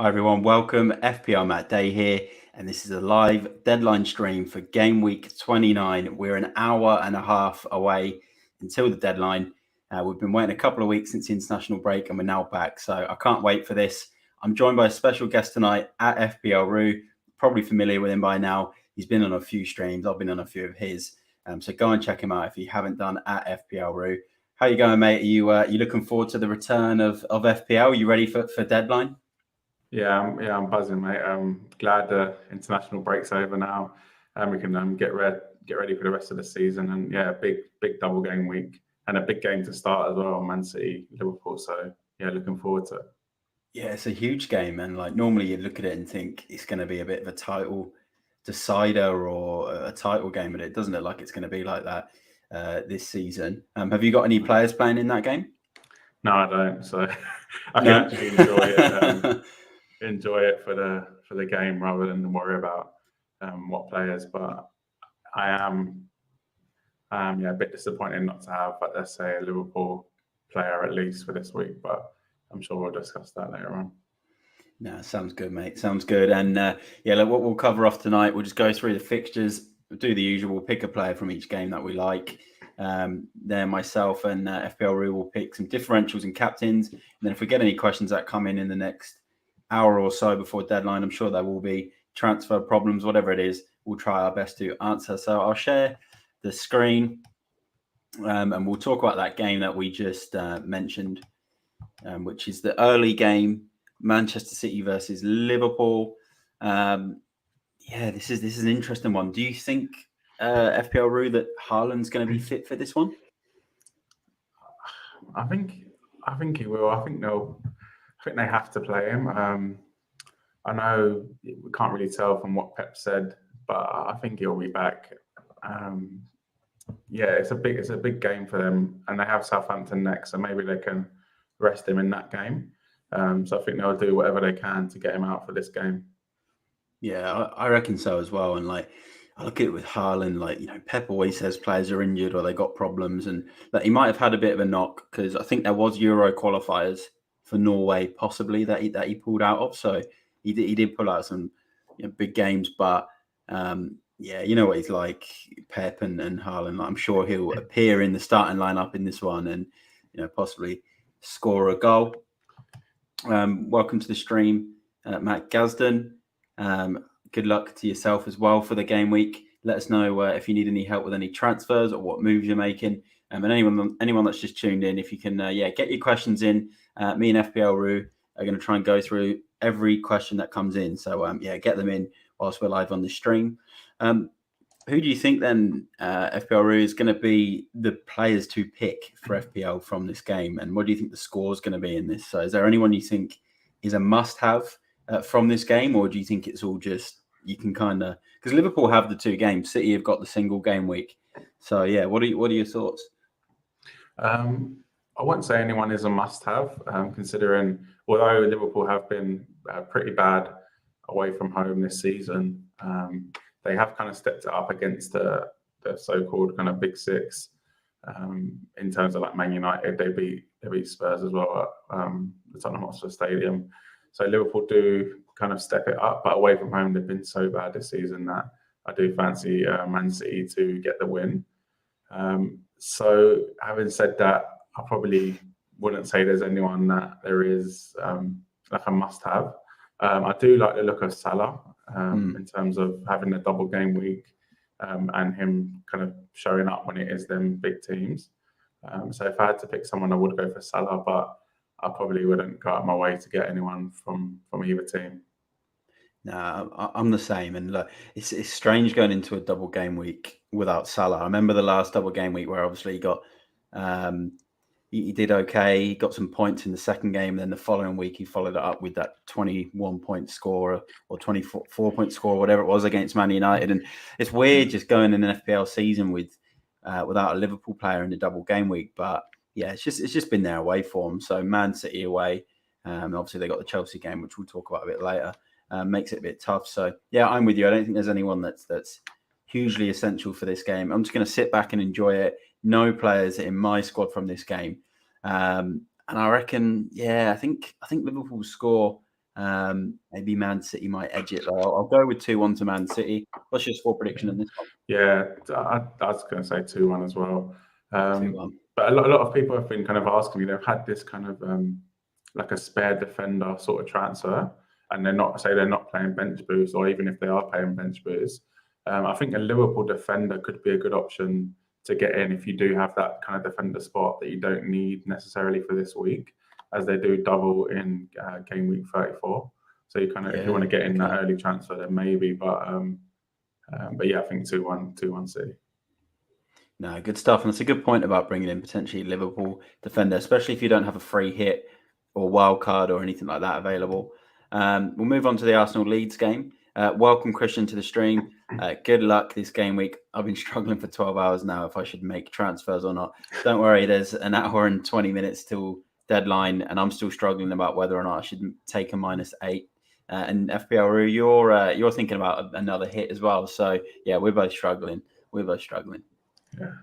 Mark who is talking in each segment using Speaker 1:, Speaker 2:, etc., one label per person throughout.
Speaker 1: Hi everyone, welcome. FPL Matt Day here, and this is a live deadline stream for Game Week 29. We're an hour and a half away until the deadline. We've been waiting a couple of weeks since the international break, and we're now back. So I can't wait for this. I'm joined by a special guest tonight at FPL Roo. Probably familiar with him by now. He's been on a few streams. I've been on a few of his. So go and check him out if you haven't done at FPL Roo. How you going, mate? Are you looking forward to the return of FPL? You ready for deadline?
Speaker 2: Yeah, I'm buzzing, mate. I'm glad the international break's over now, and we can get ready for the rest of the season. And yeah, big double game week and a big game to start as well, Man City, Liverpool. So yeah, looking forward to it.
Speaker 1: Yeah, it's a huge game, and like normally you look at it and think it's going to be a bit of a title decider or a title game, but it doesn't look like it's going to be like that this season. Have you got any players playing in that game?
Speaker 2: No, I don't. So I can actually enjoy it. Enjoy it for the game rather than worry about what players. But I am a bit disappointed not to have, but let's say, a Liverpool player at least for this week. But I'm sure we'll discuss that later on.
Speaker 1: No, sounds good, mate. Sounds good. And look, what we'll cover off tonight, we'll just go through the fixtures, we'll do the usual, pick a player from each game that we like. Then myself and FPL Roo will pick some differentials and captains. And then if we get any questions that come in the next hour or so before deadline, I'm sure there will be transfer problems, whatever it is, we'll try our best to answer. So I'll share the screen and we'll talk about that game that we just mentioned, which is the early game, Manchester City versus Liverpool. This is an interesting one. Do you think FPL Roo that Haaland's going to be fit for this one?
Speaker 2: I think he will. I think they have to play him. I know we can't really tell from what Pep said, but I think he'll be back. It's a big game for them, and they have Southampton next, so maybe they can rest him in that game. So I think they'll do whatever they can to get him out for this game.
Speaker 1: Yeah, I reckon so as well. And like, I look at it with Haaland, Pep always says players are injured or they got problems, and that he might have had a bit of a knock because I think there was Euro qualifiers for Norway possibly that he pulled out of. So he did pull out some big games, but you know what he's like, Pep and Haaland. I'm sure he'll appear in the starting lineup in this one and possibly score a goal. Welcome to the stream, Matt Gazden. Good luck to yourself as well for the game week. Let us know if you need any help with any transfers or what moves you're making. And anyone that's just tuned in, if you can, get your questions in. Me and FPL Roo are going to try and go through every question that comes in. So get them in whilst we're live on the stream. Who do you think then, FPL Roo, is going to be the players to pick for FPL from this game? And what do you think the score is going to be in this? So is there anyone you think is a must-have from this game, or do you think it's all just you can kind of, because Liverpool have the two games, City have got the single game week. So what are your thoughts?
Speaker 2: I won't say anyone is a must-have, considering although Liverpool have been pretty bad away from home this season, they have kind of stepped it up against the so-called kind of big six. In terms of like Man United, they beat Spurs as well at the Tottenham Hotspur Stadium. So Liverpool do kind of step it up, but away from home they've been so bad this season that I do fancy Man City to get the win. So having said that, I probably wouldn't say there's anyone that there is like a must-have. I do like the look of Salah in terms of having a double game week and him kind of showing up when it is them big teams. So if I had to pick someone, I would go for Salah, but I probably wouldn't go out of my way to get anyone from either team.
Speaker 1: No, I'm the same. And look, it's strange going into a double game week without Salah. I remember the last double game week where obviously he got he did okay. He got some points in the second game. Then the following week, he followed it up with that 21-point score or 24-point score, whatever it was, against Man United. And it's weird just going in an FPL season without a Liverpool player in the double game week. But yeah, it's just been their away form. So Man City away. Obviously, they got the Chelsea game, which we'll talk about a bit later. Makes it a bit tough. So yeah, I'm with you. I don't think there's anyone that's hugely essential for this game. I'm just going to sit back and enjoy it. No players in my squad from this game. And I reckon, I think Liverpool score Maybe Man City might edge it though. I'll go with 2-1 to Man City. What's your score prediction on this one?
Speaker 2: Yeah, I was going to say 2-1 as well.
Speaker 1: 2-1.
Speaker 2: But a lot of people have been kind of asking me, they've had this kind of like a spare defender sort of transfer, and they're not playing bench boost, or even if they are playing bench boost. I think a Liverpool defender could be a good option to get in if you do have that kind of defender spot that you don't need necessarily for this week, as they do double in game week 34. So you kind of, if you want to get in that early transfer, then maybe. But yeah, I think 2-1 City.
Speaker 1: No, good stuff. And it's a good point about bringing in potentially Liverpool defender, especially if you don't have a free hit or wild card or anything like that available. We'll move on to the Arsenal Leeds game. Welcome, Christian, to the stream. Good luck this game week. I've been struggling for 12 hours now if I should make transfers or not. Don't worry, there's an hour and 20 minutes till deadline, and I'm still struggling about whether or not I should take a -8. And FPL, you're thinking about another hit as well. So yeah, we're both struggling.
Speaker 2: Yeah.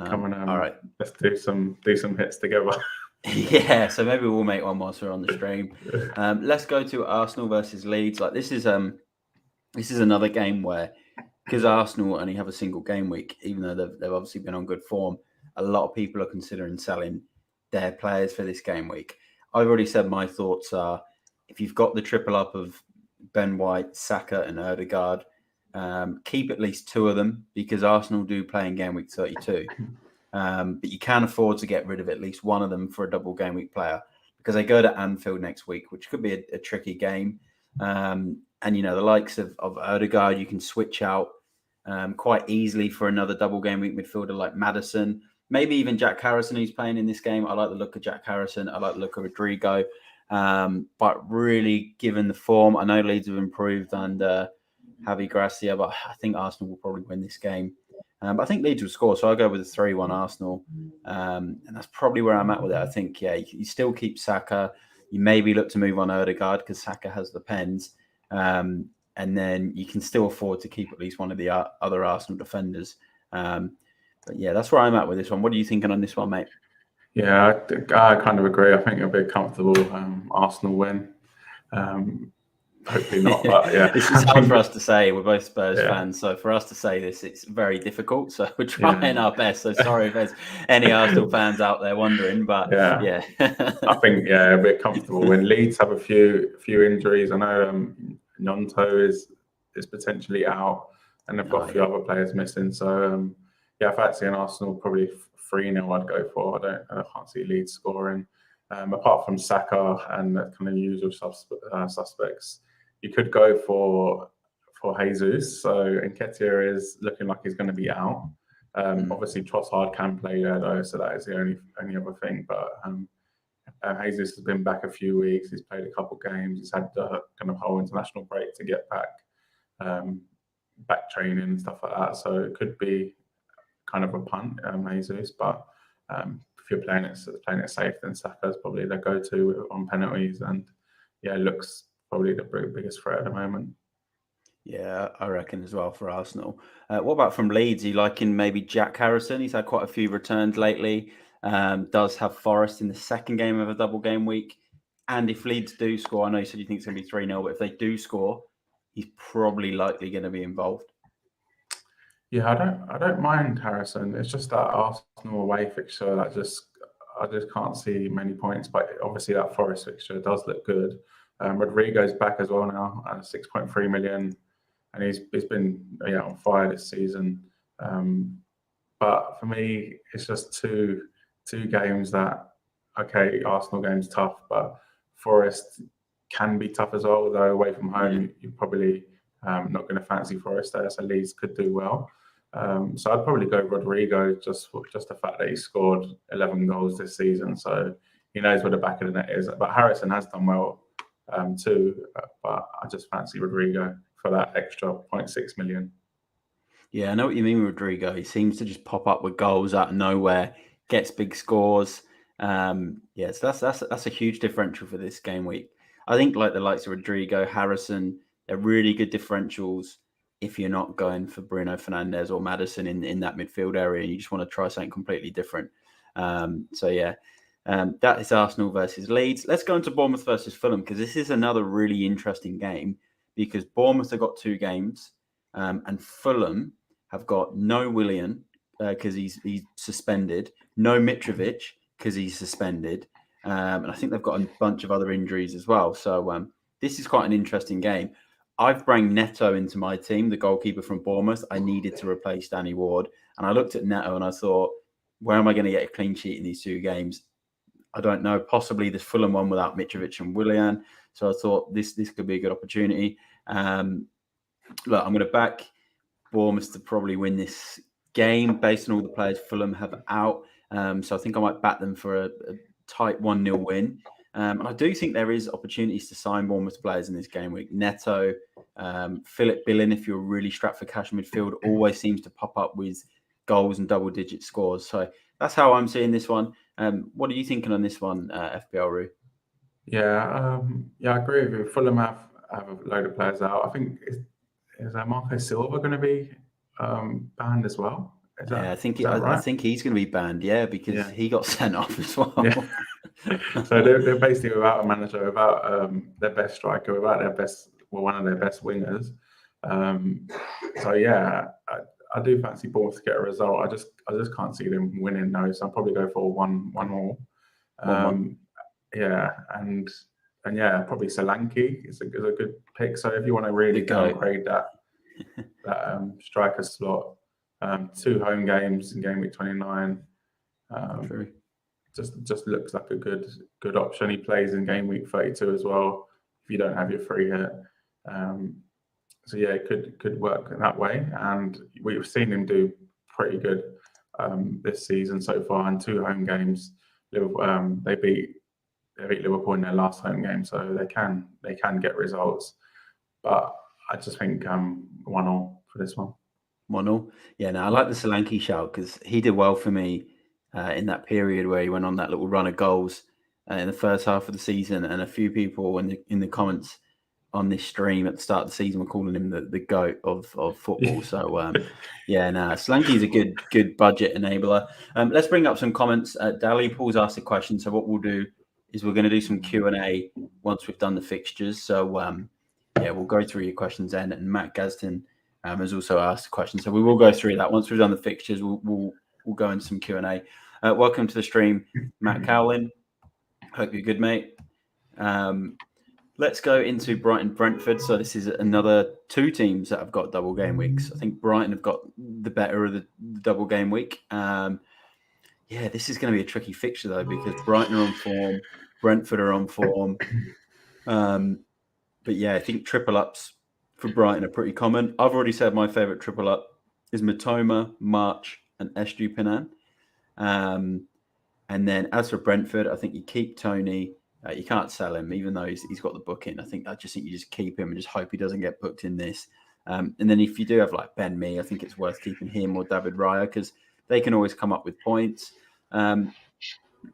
Speaker 2: Come on,
Speaker 1: all right.
Speaker 2: Let's do some hits together.
Speaker 1: Yeah, so maybe we'll make one whilst we're on the stream. Let's go to Arsenal versus Leeds. Like this is another game where, because Arsenal only have a single game week, even though they've obviously been on good form, a lot of people are considering selling their players for this game week. I've already said my thoughts are, if you've got the triple up of Ben White, Saka, and Odegaard, keep at least 2 of them, because Arsenal do play in game week 32. But you can afford to get rid of at least one of them for a double game week player, because they go to Anfield next week, which could be a tricky game. And, the likes of Odegaard, you can switch out quite easily for another double game week midfielder like Maddison, maybe even Jack Harrison, who's playing in this game. I like the look of Jack Harrison. I like the look of Rodrigo. But really, given the form, I know Leeds have improved under Javi Gracia, but I think Arsenal will probably win this game. But I think Leeds will score, so I'll go with a 3-1 Arsenal. And that's probably where I'm at with it. I think, yeah, you still keep Saka. You maybe look to move on Odegaard because Saka has the pens. And then you can still afford to keep at least one of the other Arsenal defenders. But yeah, that's where I'm at with this one. What are you thinking on this one, mate?
Speaker 2: Yeah, I kind of agree. I think it'll be a comfortable Arsenal win. Hopefully not, but yeah.
Speaker 1: This is hard for us to say. We're both Spurs fans, so for us to say this, it's very difficult. So we're trying our best. So sorry if there's any Arsenal fans out there wondering, but yeah.
Speaker 2: I think it'll be a comfortable win. Leeds have a few injuries. I know Gnonto is potentially out, and they've got a few other players missing. So if I had to see an Arsenal, probably 3-0 I'd go for. I can't see Leeds scoring. Apart from Saka and the kind of usual suspects, you could go for Jesus. So Nketiah is looking like he's going to be out. Obviously, Trossard can play there though, so that is the only other thing. But Jesus has been back a few weeks. He's played a couple games. He's had the kind of whole international break to get back training and stuff like that. So it could be kind of a punt, Jesus. But if you're playing it safe, then Saka's probably the go-to on penalties, and looks probably the biggest threat at the moment.
Speaker 1: Yeah, I reckon as well for Arsenal. What about from Leeds? Are you liking maybe Jack Harrison? He's had quite a few returns lately. Does have Forest in the second game of a double game week. And if Leeds do score, I know you said you think it's going to be 3-0, but if they do score, he's probably likely going to be involved.
Speaker 2: Yeah, I don't mind Harrison. It's just that Arsenal away fixture that I just can't see many points. But obviously that Forest fixture does look good. Rodrigo's back as well now, 6.3 million, and he's been on fire this season. But for me, it's just two games that Arsenal game's tough, but Forest can be tough as well. Though away from home, you're probably not going to fancy Forest there, so Leeds could do well. So I'd probably go Rodrigo just the fact that he scored 11 goals this season, so he knows where the back of the net is. But Harrison has done well too, but I just fancy Rodrigo for that extra 0.6 million.
Speaker 1: Yeah, I know what you mean with Rodrigo. He seems to just pop up with goals out of nowhere, gets big scores. So that's a huge differential for this game week. I think like the likes of Rodrigo, Harrison, they're really good differentials if you're not going for Bruno Fernandes or Maddison in that midfield area and you just want to try something completely different. So yeah, That is Arsenal versus Leeds. Let's go into Bournemouth versus Fulham, because this is another really interesting game, because Bournemouth have got 2 games, and Fulham have got no Willian because he's suspended, no Mitrovic because he's suspended, and I think they've got a bunch of other injuries as well. So this is quite an interesting game. I've brought Neto into my team, the goalkeeper from Bournemouth. I needed to replace Danny Ward, and I looked at Neto and I thought, where am I going to get a clean sheet in these 2 games? I don't know. Possibly the Fulham one without Mitrovic and Willian. So I thought this could be a good opportunity. Look, I'm going to back Bournemouth to probably win this game based on all the players Fulham have out. So I think I might back them for a tight 1-0 win. And I do think there is opportunities to sign Bournemouth players in this game week. Neto, Philip Billing, if you're really strapped for cash midfield, always seems to pop up with goals and double-digit scores. So that's how I'm seeing this one. What are you thinking on this one, FPL Roo?
Speaker 2: Yeah, I agree with you. Fulham have a load of players out. I think is Marco Silva going to be banned as well?
Speaker 1: I think
Speaker 2: right?
Speaker 1: I think he's going to be banned. Yeah, because he got sent off as well.
Speaker 2: Yeah. So they're basically without a manager, without their best striker, without one of their best wingers. So yeah, I do fancy Bournemouth to get a result. I just can't see them winning though. So I'll probably go for 1-1. Yeah, and yeah, probably Solanke is a good pick. So if you want to really downgrade that striker slot, 2 home games in game week 29.
Speaker 1: True.
Speaker 2: Just looks like a good option. He plays in game week 32 as well, if you don't have your free hit. So yeah, it could work that way. And we've seen him do pretty good this season so far. In 2 home games, they beat Liverpool in their last home game, so they can get results. But I just think 1-0 for this one.
Speaker 1: 1-0. Yeah, no, I like the Solanke shout because he did well for me in that period where he went on that little run of goals in the first half of the season, and a few people in the comments on this stream at the start of the season were calling him the GOAT of football. So yeah, no, Solanke is a good budget enabler. Let's bring up some comments. Dally Paul's asked a question, so what we'll do is we're going to do some Q&A once we've done the fixtures. So yeah, we'll go through your questions then. And Matt Gaston has also asked a question, so we will go through that once we've done the fixtures. We'll go into some Q&A. Welcome to the stream, Matt Cowlin. Hope you're good, mate. Let's go into Brighton-Brentford. So this is another 2 teams that have got double game weeks. I think Brighton have got the better of the double game week. Yeah, this is going to be a tricky fixture, though, because Brighton are on form, Brentford are on form. But yeah, I think triple ups for Brighton are pretty common. I've already said my favourite triple up is Matoma, March, and Estupiñán. And then as for Brentford, I think you keep Tony. You can't sell him, even though he's got the booking. I just think you just keep him and just hope he doesn't get booked in this. And then if you do have like Ben Mee, I think it's worth keeping him or David Raya because they can always come up with points.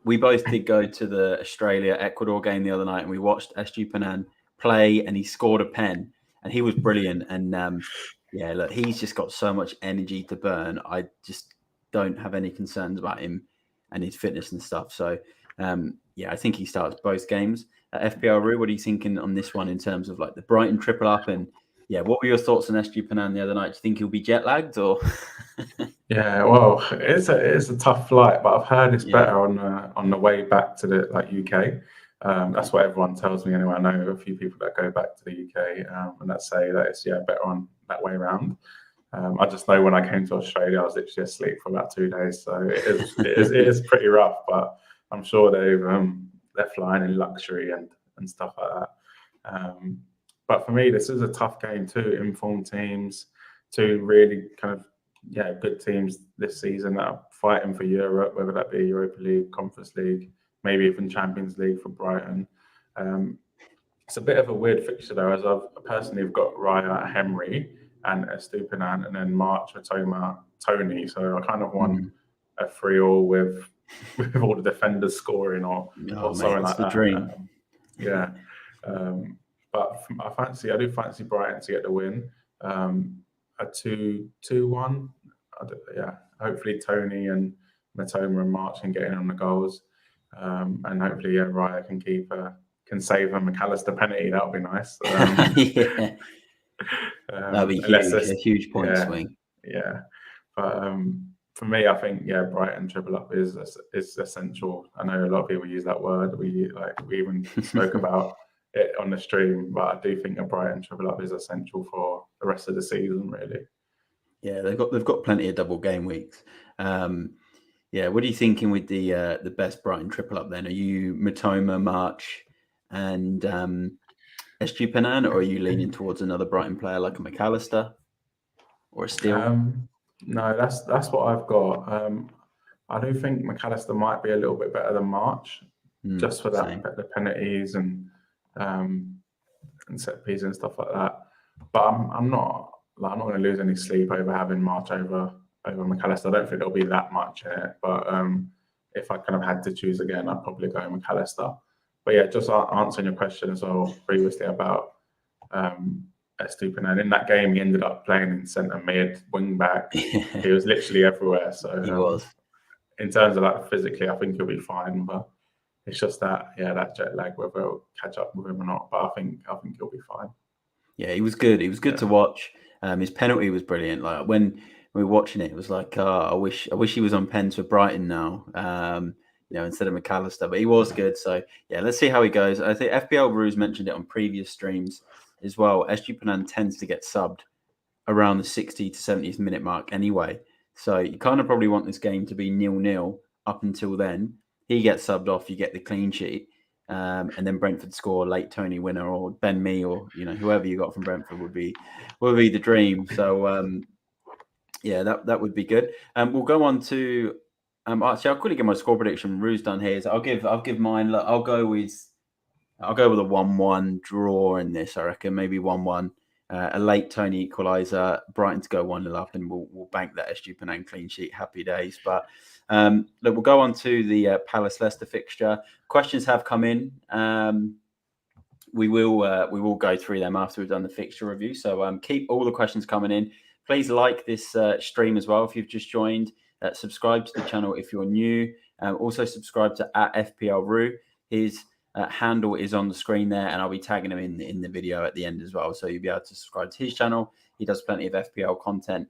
Speaker 1: We both did go to the Australia-Ecuador game the other night, and we watched Estupiñán play, and he scored a pen, and he was brilliant. And yeah, look, he's just got so much energy to burn. I just don't have any concerns about him and his fitness and stuff. So yeah, I think he starts both games. FPL Roo, what are you thinking on this one in terms of like the Brighton triple up? And yeah, what were your thoughts on Estupiñán the other night? Do you think he'll be jet lagged or?
Speaker 2: Yeah, well, it's a tough flight, but I've heard it's better on the way back to the UK. That's what everyone tells me anyway. I know a few people that go back to the UK and that say that it's better on that way around. I just know when I came to Australia, I was literally asleep for about 2 days, so it is pretty rough. But I'm sure they're flying in luxury and stuff like that. But for me, this is a tough game. 2 informed teams, 2 really kind of good teams this season that are fighting for Europe, whether that be Europa League, Conference League, maybe even Champions League for Brighton. It's a bit of a weird fixture though, as I've personally got Raya, Henry, and Estupiñán, and then March, Matoma, Tony. So I kind of want a 3-3 with all the defenders scoring or something like that.
Speaker 1: Dream.
Speaker 2: Yeah. But I do fancy Brighton to get the win. A 2-1. Yeah, hopefully Tony and Matoma and March can get in on the goals. and hopefully Raya can save a McAllister penalty. That would be nice.
Speaker 1: Yeah, that'd be
Speaker 2: Unless
Speaker 1: huge. A huge point swing.
Speaker 2: yeah. But for me, I think Brighton triple up is essential. I know a lot of people use that word. We even spoke about it on the stream, but I do think a Brighton triple up is essential for the rest of the season, really.
Speaker 1: Yeah, they've got plenty of double game weeks. Yeah, what are you thinking with the best Brighton triple up then? Are you Matoma, March, and SG Penan, or are you leaning towards another Brighton player like a McAllister or a Steele?
Speaker 2: No, that's what I've got. I do think McAllister might be a little bit better than March, just for the penalties and set pieces and stuff like that. But I'm not going to lose any sleep over having March over McAllister. I don't think there'll be that much in it. But if I kind of had to choose again, I'd probably go McAllister. But yeah, just answering your question as well previously about Estupiñán. In that game, he ended up playing in centre mid, wing back. He was literally everywhere. So
Speaker 1: he was.
Speaker 2: In terms of that physically, I think he'll be fine. But it's just that jet lag, whether it'll catch up with him or not. But I think he'll be fine.
Speaker 1: Yeah, he was good. He was good to watch. His penalty was brilliant. Like when we were watching it, it was like, I wish he was on pens for Brighton now. Instead of McAllister, but he was good. So yeah, let's see how he goes. I think FPL Ruse mentioned it on previous streams as well. SG Penan tends to get subbed around the 60 to 70th minute mark anyway. So you kind of probably want this game to be 0-0 up until then. He gets subbed off, you get the clean sheet, and then Brentford score late Tony winner or Ben Mee or whoever you got from Brentford would be the dream. So that would be good. We'll go on to actually I'll quickly get my score prediction. Rue's done his. I'll give mine. Look, I'll go with a 1-1 draw in this. I reckon maybe 1-1. A late Tony equaliser, Brighton to go 1-0 up, and we'll bank that SG Penan clean sheet. Happy days. But look, we'll go on to the Palace Leicester fixture. Questions have come in. We will go through them after we've done the fixture review. So keep all the questions coming in. Please like this stream as well if you've just joined. Subscribe to the channel if you're new. Also subscribe to @FPLRu. His handle is on the screen there, and I'll be tagging him in the video at the end as well. So you'll be able to subscribe to his channel. He does plenty of FPL content,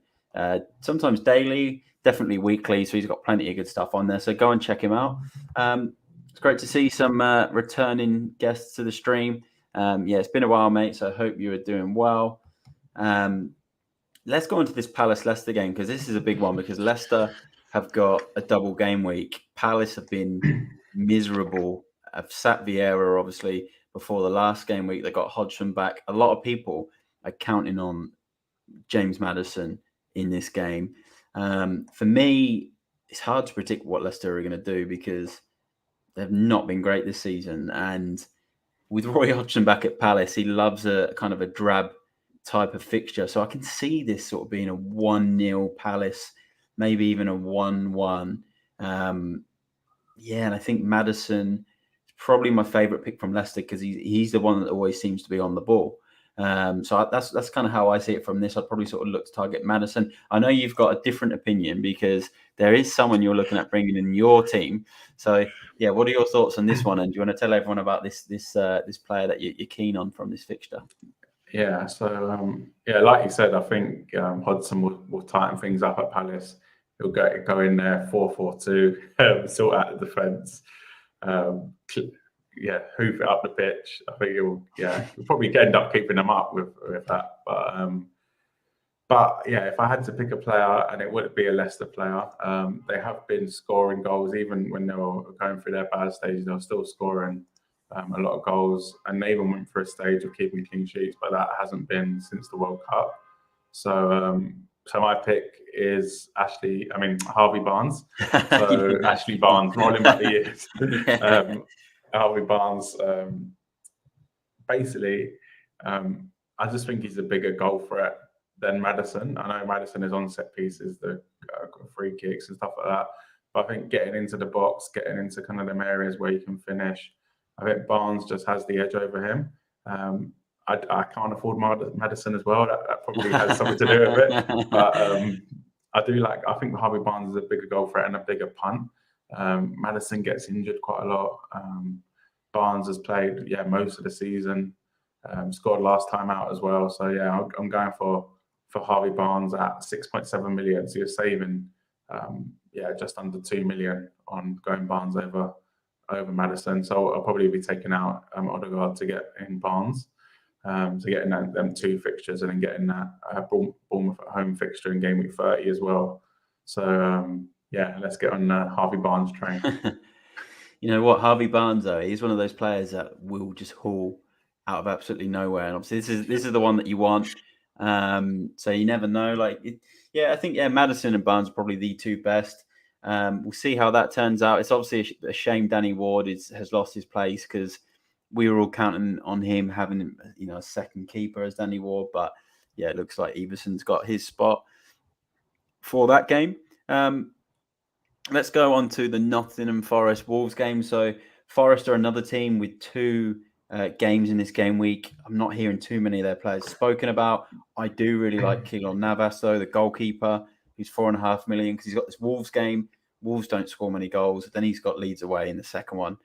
Speaker 1: sometimes daily, definitely weekly. So he's got plenty of good stuff on there. So go and check him out. It's great to see some returning guests to the stream. It's been a while, mate. So I hope you are doing well. Let's go into this Palace Leicester game because this is a big one because Leicester have got a double game week. Palace have been miserable. I've sat Vieira, obviously, before the last game week. They got Hodgson back. A lot of people are counting on James Maddison in this game. For me, it's hard to predict what Leicester are going to do because they've not been great this season. And with Roy Hodgson back at Palace, he loves a kind of a drab type of fixture. So I can see this sort of being a 1-0 Palace, maybe even a 1-1. And I think Maddison is probably my favourite pick from Leicester because he's the one that always seems to be on the ball. So that's kind of how I see it from this. I'd probably sort of look to target Maddison. I know you've got a different opinion because there is someone you're looking at bringing in your team. So yeah, what are your thoughts on this one? And do you want to tell everyone about this player that you're keen on from this fixture?
Speaker 2: Yeah, so like you said, I think Hodgson will tighten things up at Palace. He'll go in there 4-4-2, sort out the defence. Hoof it up the pitch. I think he'll probably end up keeping them up with that. But if I had to pick a player, and it wouldn't be a Leicester player, they have been scoring goals even when they were going through their bad stages. They were still scoring a lot of goals, and they even went for a stage of keeping clean sheets, but that hasn't been since the World Cup. So my pick is Harvey Barnes. So Ashley Barnes, rolling back the years. Harvey Barnes, basically, I just think he's a bigger goal threat than Maddison. I know Maddison is on set pieces, the free kicks and stuff like that, but I think getting into the box, getting into kind of them areas where you can finish, I think Barnes just has the edge over him. I can't afford Maddison as well. That probably has something to do with it. But I think Harvey Barnes is a bigger goal threat and a bigger punt. Maddison gets injured quite a lot. Barnes has played most of the season. Scored last time out as well. So yeah, I'm going for Harvey Barnes at 6.7 million. So you're saving just under 2 million on going Barnes over Maddison. So I'll probably be taking out Odegaard to get in Barnes. So getting them 2 fixtures and then getting that Bournemouth at home fixture in game week 30 as well. So let's get on Harvey Barnes train.
Speaker 1: You know what, Harvey Barnes though, he's one of those players that will just haul out of absolutely nowhere, and obviously this is the one that you want. So you never know. I think Maddison and Barnes are probably the 2 best. We'll see how that turns out. It's obviously a shame Danny Ward has lost his place, because we were all counting on him having a second keeper as Danny Ward, but yeah, it looks like Everson's got his spot for that game. Let's go on to the Nottingham Forest Wolves game. So Forest are another team with 2 games in this game week. I'm not hearing too many of their players spoken about. I do really like Keylor Navas, though, the goalkeeper, who's 4.5 million, because he's got this Wolves game. Wolves don't score many goals. Then he's got Leeds away in the second one.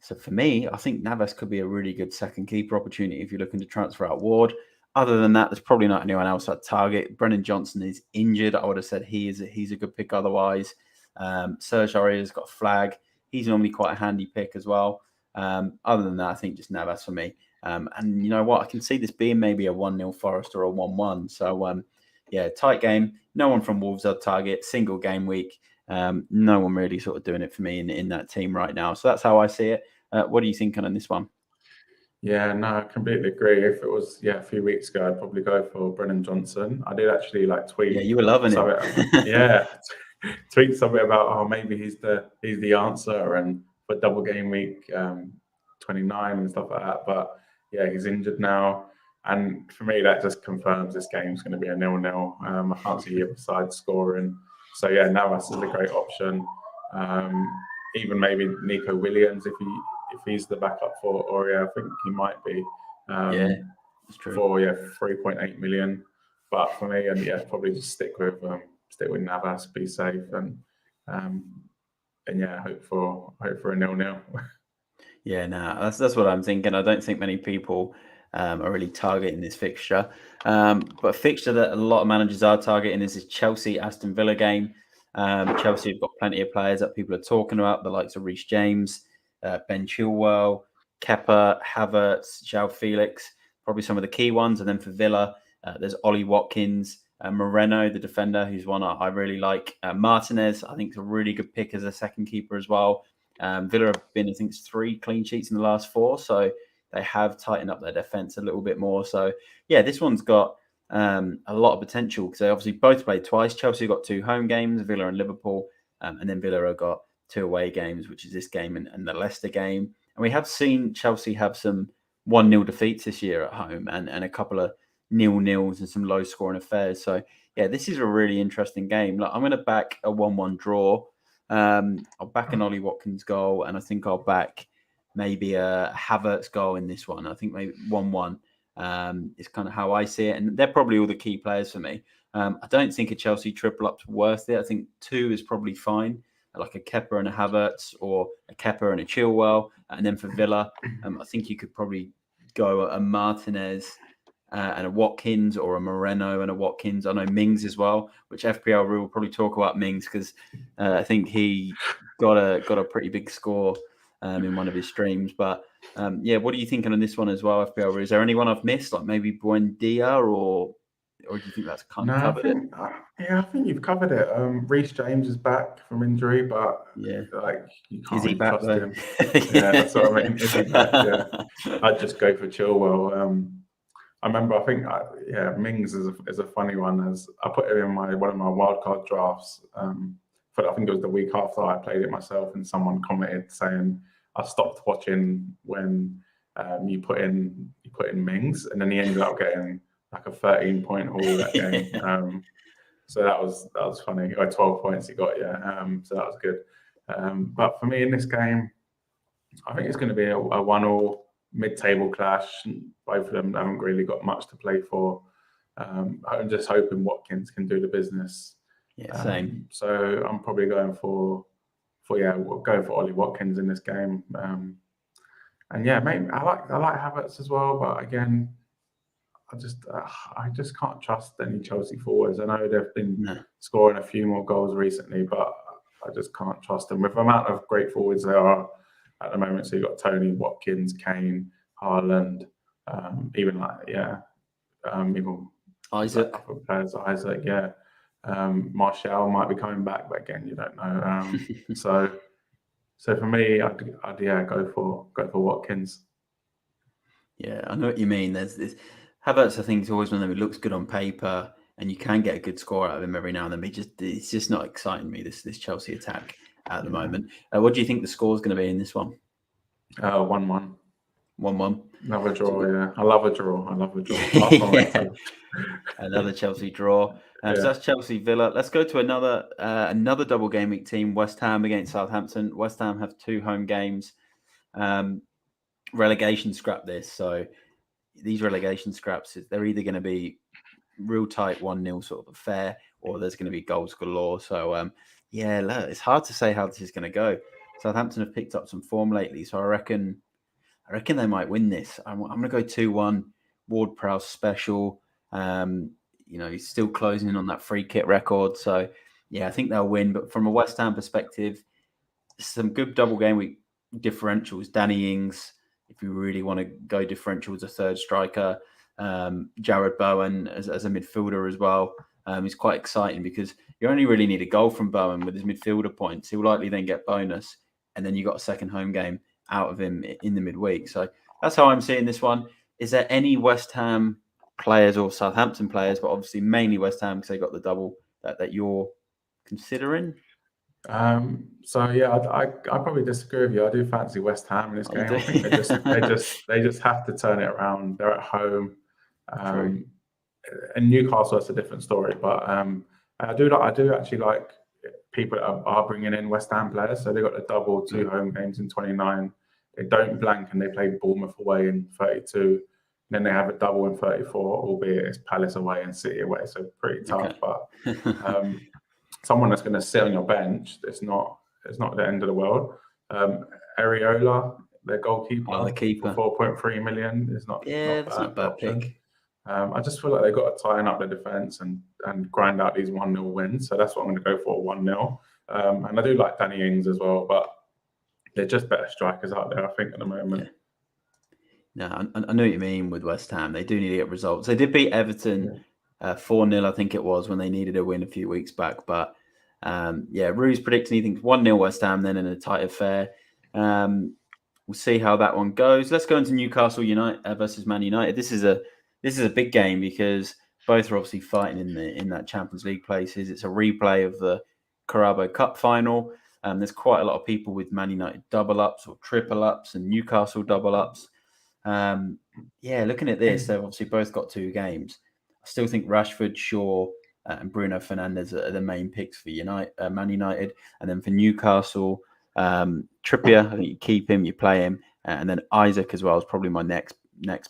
Speaker 1: So for me, I think Navas could be a really good second keeper opportunity if you're looking to transfer out Ward. Other than that, there's probably not anyone else at target. Brennan Johnson is injured. I would have said he's a good pick otherwise. Serge Aurier's got a flag. He's normally quite a handy pick as well. Other than that, I think just Navas for me. And you know what? I can see this being maybe a 1-0 Forest or a 1-1. So, tight game. No one from Wolves at target. Single game week. No one really sort of doing it for me in that team right now. So that's how I see it. What are you thinking on this one?
Speaker 2: Yeah, no, I completely agree. If it was a few weeks ago, I'd probably go for Brennan Johnson. I did actually tweet.
Speaker 1: Yeah, you were loving
Speaker 2: it. Tweet something about maybe he's the answer, and for double game week 29 and stuff like that. But yeah, he's injured now, and for me that just confirms this game's going to be a 0-0. I can't see either side scoring. So yeah, Navas is a great option. Even maybe Nico Williams if he's the backup for Aurier, I think he might be.
Speaker 1: That's true.
Speaker 2: For 3.8 million. But for me, probably just stick with Navas, be safe, and hope for a 0-0.
Speaker 1: Yeah, that's what I'm thinking. I don't think many people are really targeting this fixture. But a fixture that a lot of managers are targeting is this Chelsea-Aston Villa game. Chelsea have got plenty of players that people are talking about, the likes of Reece James, Ben Chilwell, Kepa, Havertz, João Felix, probably some of the key ones. And then for Villa, there's Ollie Watkins, Moreno, the defender, who's one I really like. Martinez, I think, is a really good pick as a second keeper as well. Villa have been, I think, 3 clean sheets in the last 4, so they have tightened up their defence a little bit more. So, yeah, this one's got a lot of potential, because they obviously both played twice. Chelsea got 2 home games, Villa and Liverpool, and then Villa have got 2 away games, which is this game and the Leicester game. And we have seen Chelsea have some 1-0 defeats this year at home, and a couple of 0-0s and some low-scoring affairs. So, yeah, this is a really interesting game. I'm going to back a 1-1 draw. I'll back an Ollie Watkins goal, and I think I'll back maybe a Havertz goal in this one. I think maybe 1-1 is kind of how I see it, and they're probably all the key players for me. I don't think a Chelsea triple up's worth it. I think 2 is probably fine, like a Kepa and a Havertz, or a Kepa and a Chilwell. And then for Villa, I think you could probably go a Martinez and a Watkins, or a Moreno and a Watkins. I know Mings as well, which FPL will probably talk about Mings, because I think he got a pretty big score in one of his streams. But what are you thinking on this one as well, FPL? Is there anyone I've missed, like maybe Buendia, or do you think that's kind of covered it?
Speaker 2: I think you've covered it. Reece James is back from injury, but you can't really trust him. Yeah, that's what I mean. Is he back? Yeah, I'd just go for Chilwell. I remember, I think, Mings is a funny one, as I put it in one of my wildcard drafts. But I think it was the week after I played it myself, and someone commented saying I stopped watching when you put in Mings, and then he ended up getting like a 13-point haul that game. So that was funny. He got 12 points. He got so that was good. But for me in this game, I think it's going to be a 1-1 mid-table clash. Both of them haven't really got much to play for. I'm just hoping Watkins can do the business.
Speaker 1: Yeah, same.
Speaker 2: So I'm probably going for we'll go for Ollie Watkins in this game. And yeah, maybe I like Havertz as well, but again, I just can't trust any Chelsea forwards. I know they've been scoring a few more goals recently, but I just can't trust them with the amount of great forwards there are at the moment. So you've got Tony, Watkins, Kane, Haaland, even even
Speaker 1: Isaac.
Speaker 2: other players, Isaac, yeah. Martial might be coming back, but again, you don't know. So for me, I'd go for Watkins.
Speaker 1: Yeah, I know what you mean. There's this Havertz. I think is always one of them. It looks good on paper, and you can get a good score out of him every now and then. But it's just not exciting me. This Chelsea attack at the moment. What do you think the score is going to be in this one?
Speaker 2: 1-1.
Speaker 1: 1-1.
Speaker 2: Another draw. Yeah, I love a draw.
Speaker 1: Yeah. Another Chelsea draw. So that's Chelsea Villa. Let's go to another double game week team. West Ham against Southampton. West Ham have 2 home games. Relegation scrap this. So these relegation scraps, they're either going to be real tight 1-0 sort of affair, or there's going to be goals galore. So it's hard to say how this is going to go. Southampton have picked up some form lately, so I reckon they might win this. I'm going to go 2-1. Ward-Prowse special. He's still closing in on that free kick record. So I think they'll win. But from a West Ham perspective, some good double game week differentials. Danny Ings, if you really want to go differential as a third striker, Jared Bowen as a midfielder as well, is quite exciting because you only really need a goal from Bowen with his midfielder points. He'll likely then get bonus, and then you got a second home game out of him in the midweek. So that's how I'm seeing this one. Is there any West Ham players or Southampton players, but obviously mainly West Ham because they got the double that you're considering?
Speaker 2: I probably disagree with you. I do fancy West Ham in this game. I think they just have to turn it around. They're at home. And Newcastle, it's a different story. But I do actually like people that are bringing in West Ham players. So they got the double 2 home games in 29. They don't blank, and they play Bournemouth away in 32. Then they have a double in 34, albeit it's Palace away and City away. So pretty tough. Okay. But someone that's going to sit on your bench, it's not the end of the world. Areola, their goalkeeper, for 4.3 million is not
Speaker 1: that's not a bad pick.
Speaker 2: I just feel like they've got to tighten up the defence and grind out these 1-0 wins. So that's what I'm going to go for, 1-0. And I do like Danny Ings as well, but they're just better strikers out there, I think, at the moment.
Speaker 1: No, I know what you mean with West Ham. They do need to get results. They did beat Everton 4-0, I think it was, when they needed a win a few weeks back. But Rue's predicting he thinks 1-0 West Ham then in a tight affair. We'll see how that one goes. Let's go into Newcastle United versus Man United. This is a big game because both are obviously fighting in that Champions League places. It's a replay of the Carabao Cup final. There's quite a lot of people with Man United double ups or triple ups and Newcastle double ups. Looking at this, they've obviously both got 2 games. I still think Rashford, Shaw, and Bruno Fernandes are the main picks for Man United. And then for Newcastle, Trippier, I think you keep him, you play him. And then Isaac as well is probably my next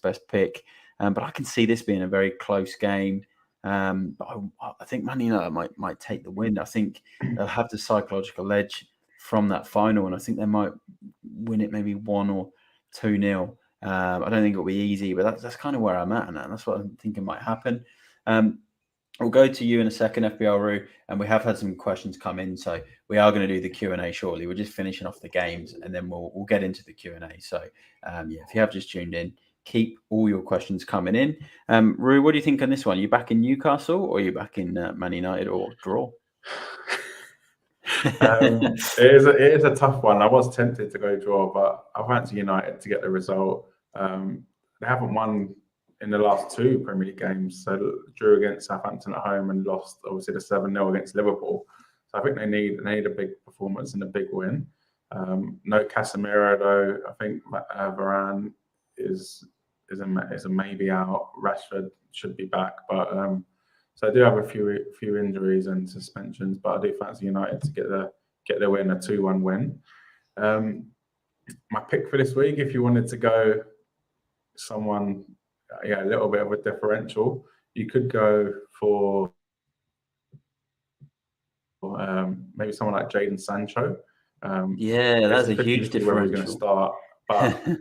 Speaker 1: best pick. But I can see this being a very close game. But I think Man United might take the win. I think they'll have the psychological edge from that final, and I think they might win it maybe 1 or 2-0. I don't think it'll be easy, but that's kind of where I'm at, and that's what I'm thinking might happen. We'll go to you in a second, FBL Roo, and we have had some questions come in, so we are going to do the Q&A shortly. We're just finishing off the games, and then we'll get into the Q&A. So, if you have just tuned in, keep all your questions coming in. Roo, what do you think on this one? Are you back in Newcastle, or are you back in Man United, or draw?
Speaker 2: It is a tough one. I was tempted to go draw, but I fancy United to get the result. They haven't won in the last 2 Premier League games. So drew against Southampton at home and lost obviously the 7-0 against Liverpool. So I think they need a big performance and a big win. No Casemiro though. I think Varane is a maybe out. Rashford should be back, but so I do have a few injuries and suspensions, but I do fancy United to get their win, a 2-1 win. My pick for this week, if you wanted to go someone, a little bit of a differential, you could go for maybe someone like Jadon Sancho.
Speaker 1: Yeah,
Speaker 2: It's
Speaker 1: that's
Speaker 2: a
Speaker 1: a huge
Speaker 2: 50-50 whether he's going to
Speaker 1: differential.
Speaker 2: start. But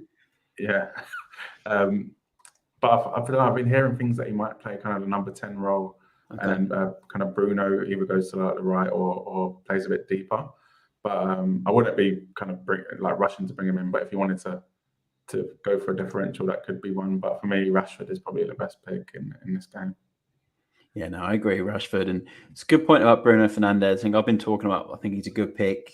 Speaker 2: yeah, but I've been hearing things that he might play kind of the number 10 role,
Speaker 1: Okay.
Speaker 2: and then kind of Bruno either goes to like the right or plays a bit deeper. But I wouldn't be kind of rushing to bring him in. But if you wanted to go for a differential, that could be one. But for me, Rashford is probably the best pick in this game.
Speaker 1: Yeah, no, I agree, Rashford. And it's a good point about Bruno Fernandes. I think I've been talking about, I think he's a good pick.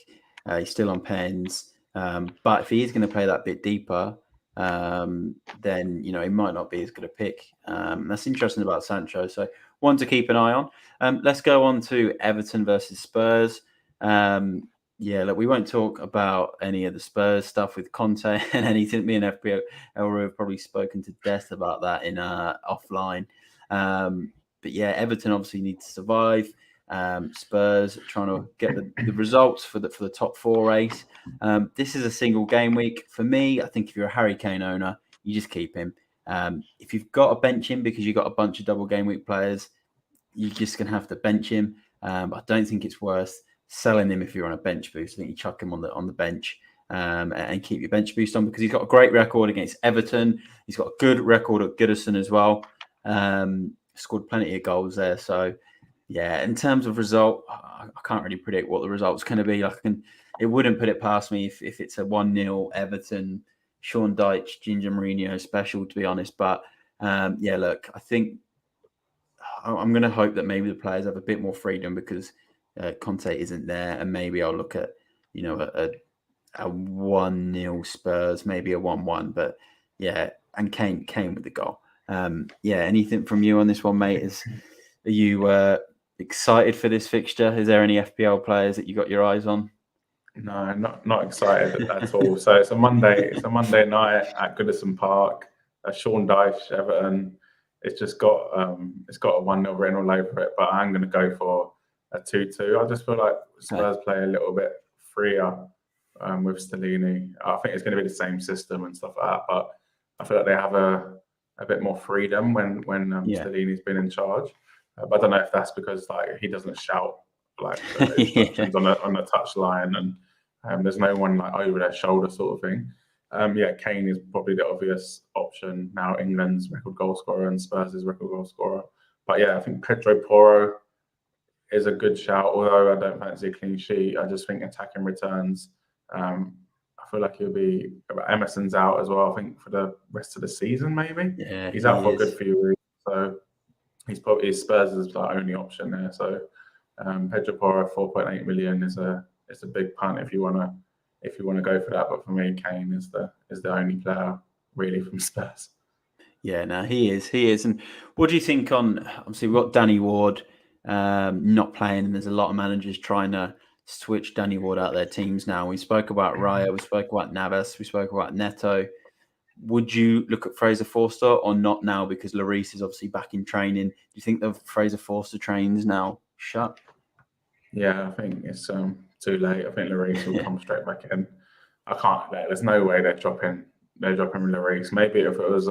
Speaker 1: He's still on pens. But if he is going to play that bit deeper, then, he might not be as good a pick. That's interesting about Sancho. So one to keep an eye on. Let's go on to Everton versus Spurs. Yeah, look, we won't talk about any of the Spurs stuff with Conte and anything. Me and FPL have probably spoken to death about that in offline. But yeah, Everton obviously need to survive. Spurs trying to get the results for the top four race. This is a single game week. For me, I think if you're a Harry Kane owner, you just keep him. If you've got to bench him because you've got a bunch of double game week players, you're just going to have to bench him. I don't think it's worth selling him if you're on a bench boost. I think you chuck him on the bench and keep your bench boost on because he's got a great record against Everton. He's got a good record at Goodison as well. Scored plenty of goals there. So, yeah, in terms of result, I can't really predict what the result's going to be. It wouldn't put it past me if it's a 1-0 Everton, Sean Dyche, Ginger Mourinho special, to be honest. But, yeah, look, I think I'm going to hope that maybe the players have a bit more freedom because Conte isn't there. And maybe I'll look at, a 1-0 Spurs, maybe a 1-1. But, yeah, and Kane with the goal. Yeah, anything from you on this one, mate? Are you excited for this fixture? Is there any FPL players that you got your eyes on?
Speaker 2: No, not excited at all. So it's a Monday night at Goodison Park. Sean Dyche, Everton. It's got a 1-0 written all over it. But I'm going to go for a 2-2. I just feel like Spurs play a little bit freer with Stellini. I think it's going to be the same system and stuff like that. But I feel like they have a bit more freedom when Stellini's been in charge. But I don't know if that's because he doesn't shout instructions on the touch line and there's no one over their shoulder sort of thing. Yeah, Kane is probably the obvious option now. England's record goal scorer and Spurs' record goal scorer. But yeah, I think Pedro Porro is a good shout. Although I don't fancy a clean sheet, I just think attacking returns. I feel like he'll be. Emerson's out as well. I think for the rest of the season, maybe.
Speaker 1: Yeah,
Speaker 2: he's out for a good few weeks, so he's probably Spurs is the only option there. So Pedro Porro 4.8 million is a big punt if you want to go for that. But for me, Kane is the only player really from Spurs.
Speaker 1: Yeah, no, he is. And what do you think on? Obviously, we've got Danny Ward not playing, and there's a lot of managers trying to switch Danny Ward out of their teams now. We spoke about Raya, we spoke about Navas, we spoke about Neto. Would you look at Fraser Forster or not now because Lloris is obviously back in training? Do you think the Fraser Forster train's now shut?
Speaker 2: Yeah, I think it's too late. I think Lloris will come straight back in. I can't. There's no way they're dropping Lloris. Maybe if it was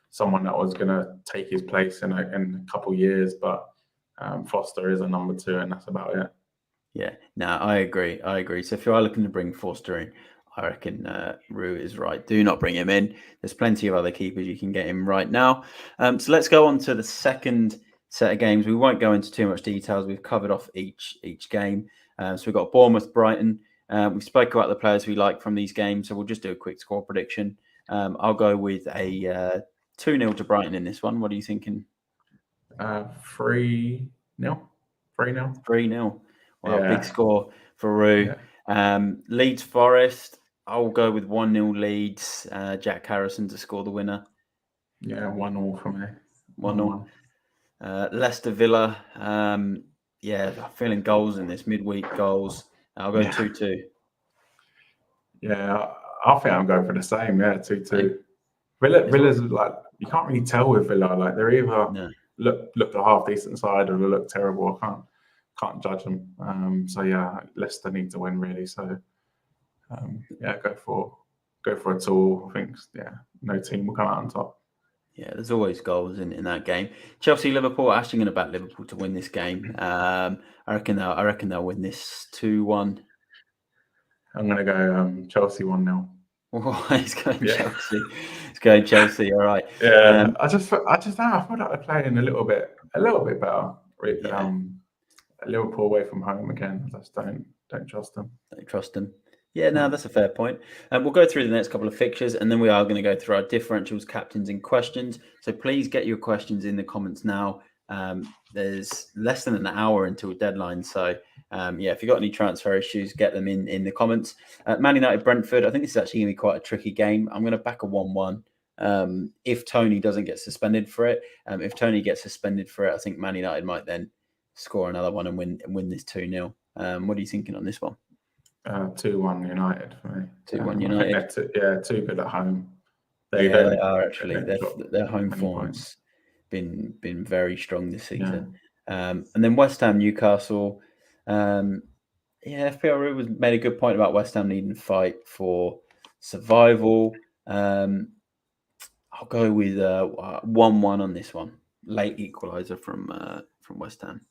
Speaker 2: someone that was going to take his place in a couple of years, but Foster is a number 2, and that's about it.
Speaker 1: Yeah, no, I agree. So if you are looking to bring Forster in, I reckon Rue is right. Do not bring him in. There's plenty of other keepers you can get him right now. So let's go on to the second set of games. We won't go into too much details. We've covered off each game. So we've got Bournemouth, Brighton. We spoke about the players we like from these games, so we'll just do a quick score prediction. I'll go with a 2-0 to Brighton in this one. What are you thinking?
Speaker 2: 3-0. 3-0.
Speaker 1: 3-0. Wow,
Speaker 2: Yeah.
Speaker 1: big score for Rue.
Speaker 2: Yeah.
Speaker 1: Leeds Forest. I'll go with 1-0 Leeds. Jack Harrison to score the winner.
Speaker 2: Yeah, 1-1 for me.
Speaker 1: 1-1. Leicester Villa. Yeah, I'm feeling goals in this midweek goals. I'll go 2-2.
Speaker 2: Yeah, I think I'm going for the same. Yeah, 2-2. Villa's you can't really tell with Villa. They're either look a half decent side or they look terrible. I can't judge them. So yeah, Leicester need to win really. So yeah, go for a tool. I think no team will come out on top.
Speaker 1: Yeah, there's always goals in that game. Chelsea, Liverpool. Actually, going to back Liverpool to win this game. I reckon they'll win this 2-1.
Speaker 2: I'm going to go Chelsea 1-0.
Speaker 1: Oh, he's going
Speaker 2: Yeah.
Speaker 1: Chelsea. He's going Chelsea. All right.
Speaker 2: Yeah, I just don't know. I feel like they're playing a little bit better.
Speaker 1: Yeah.
Speaker 2: Liverpool away from home again. I just don't trust them.
Speaker 1: Don't trust them. Yeah, no, that's a fair point. We'll go through the next couple of fixtures, and then we are going to go through our differentials, captains, and questions. So please get your questions in the comments now. There's less than an hour until deadline, so if you've got any transfer issues, get them in the comments. Man United Brentford. I think this is actually going to be quite a tricky game. I'm going to back a 1-1. If Tony doesn't get suspended for it, if Tony gets suspended for it, I think Man United might then score another one and win this 2-0. What are you thinking on this one?
Speaker 2: 2-1 United for me.
Speaker 1: 2-1 United.
Speaker 2: I think they're too good at home.
Speaker 1: They are actually. Their home form's been very strong this season. Yeah. And then West Ham Newcastle. FPL was made a good point about West Ham needing to fight for survival. I'll go with 1-1 on this one. Late equaliser from West Ham.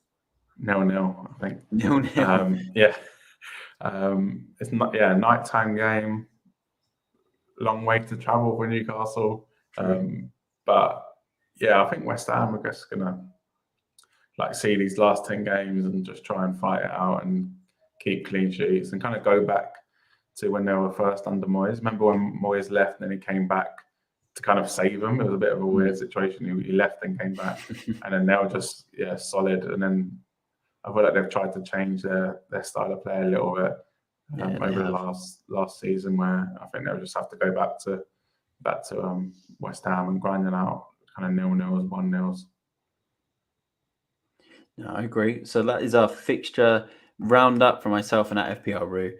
Speaker 2: 0-0, I think.
Speaker 1: 0-0.
Speaker 2: It's not nighttime game. Long way to travel for Newcastle. But I think West Ham are just gonna see these last 10 games and just try and fight it out and keep clean sheets and kind of go back to when they were first under Moyes. Remember when Moyes left and then he came back to kind of save them? It was a bit of a weird situation. He left and came back, and then they were just solid. And then I feel like they've tried to change their style of play a little bit over the last season, where I think they'll just have to go back to West Ham and grinding out kind of 0-0s, 1-0s.
Speaker 1: No, I agree. So that is our fixture roundup for myself and at FPL Roo.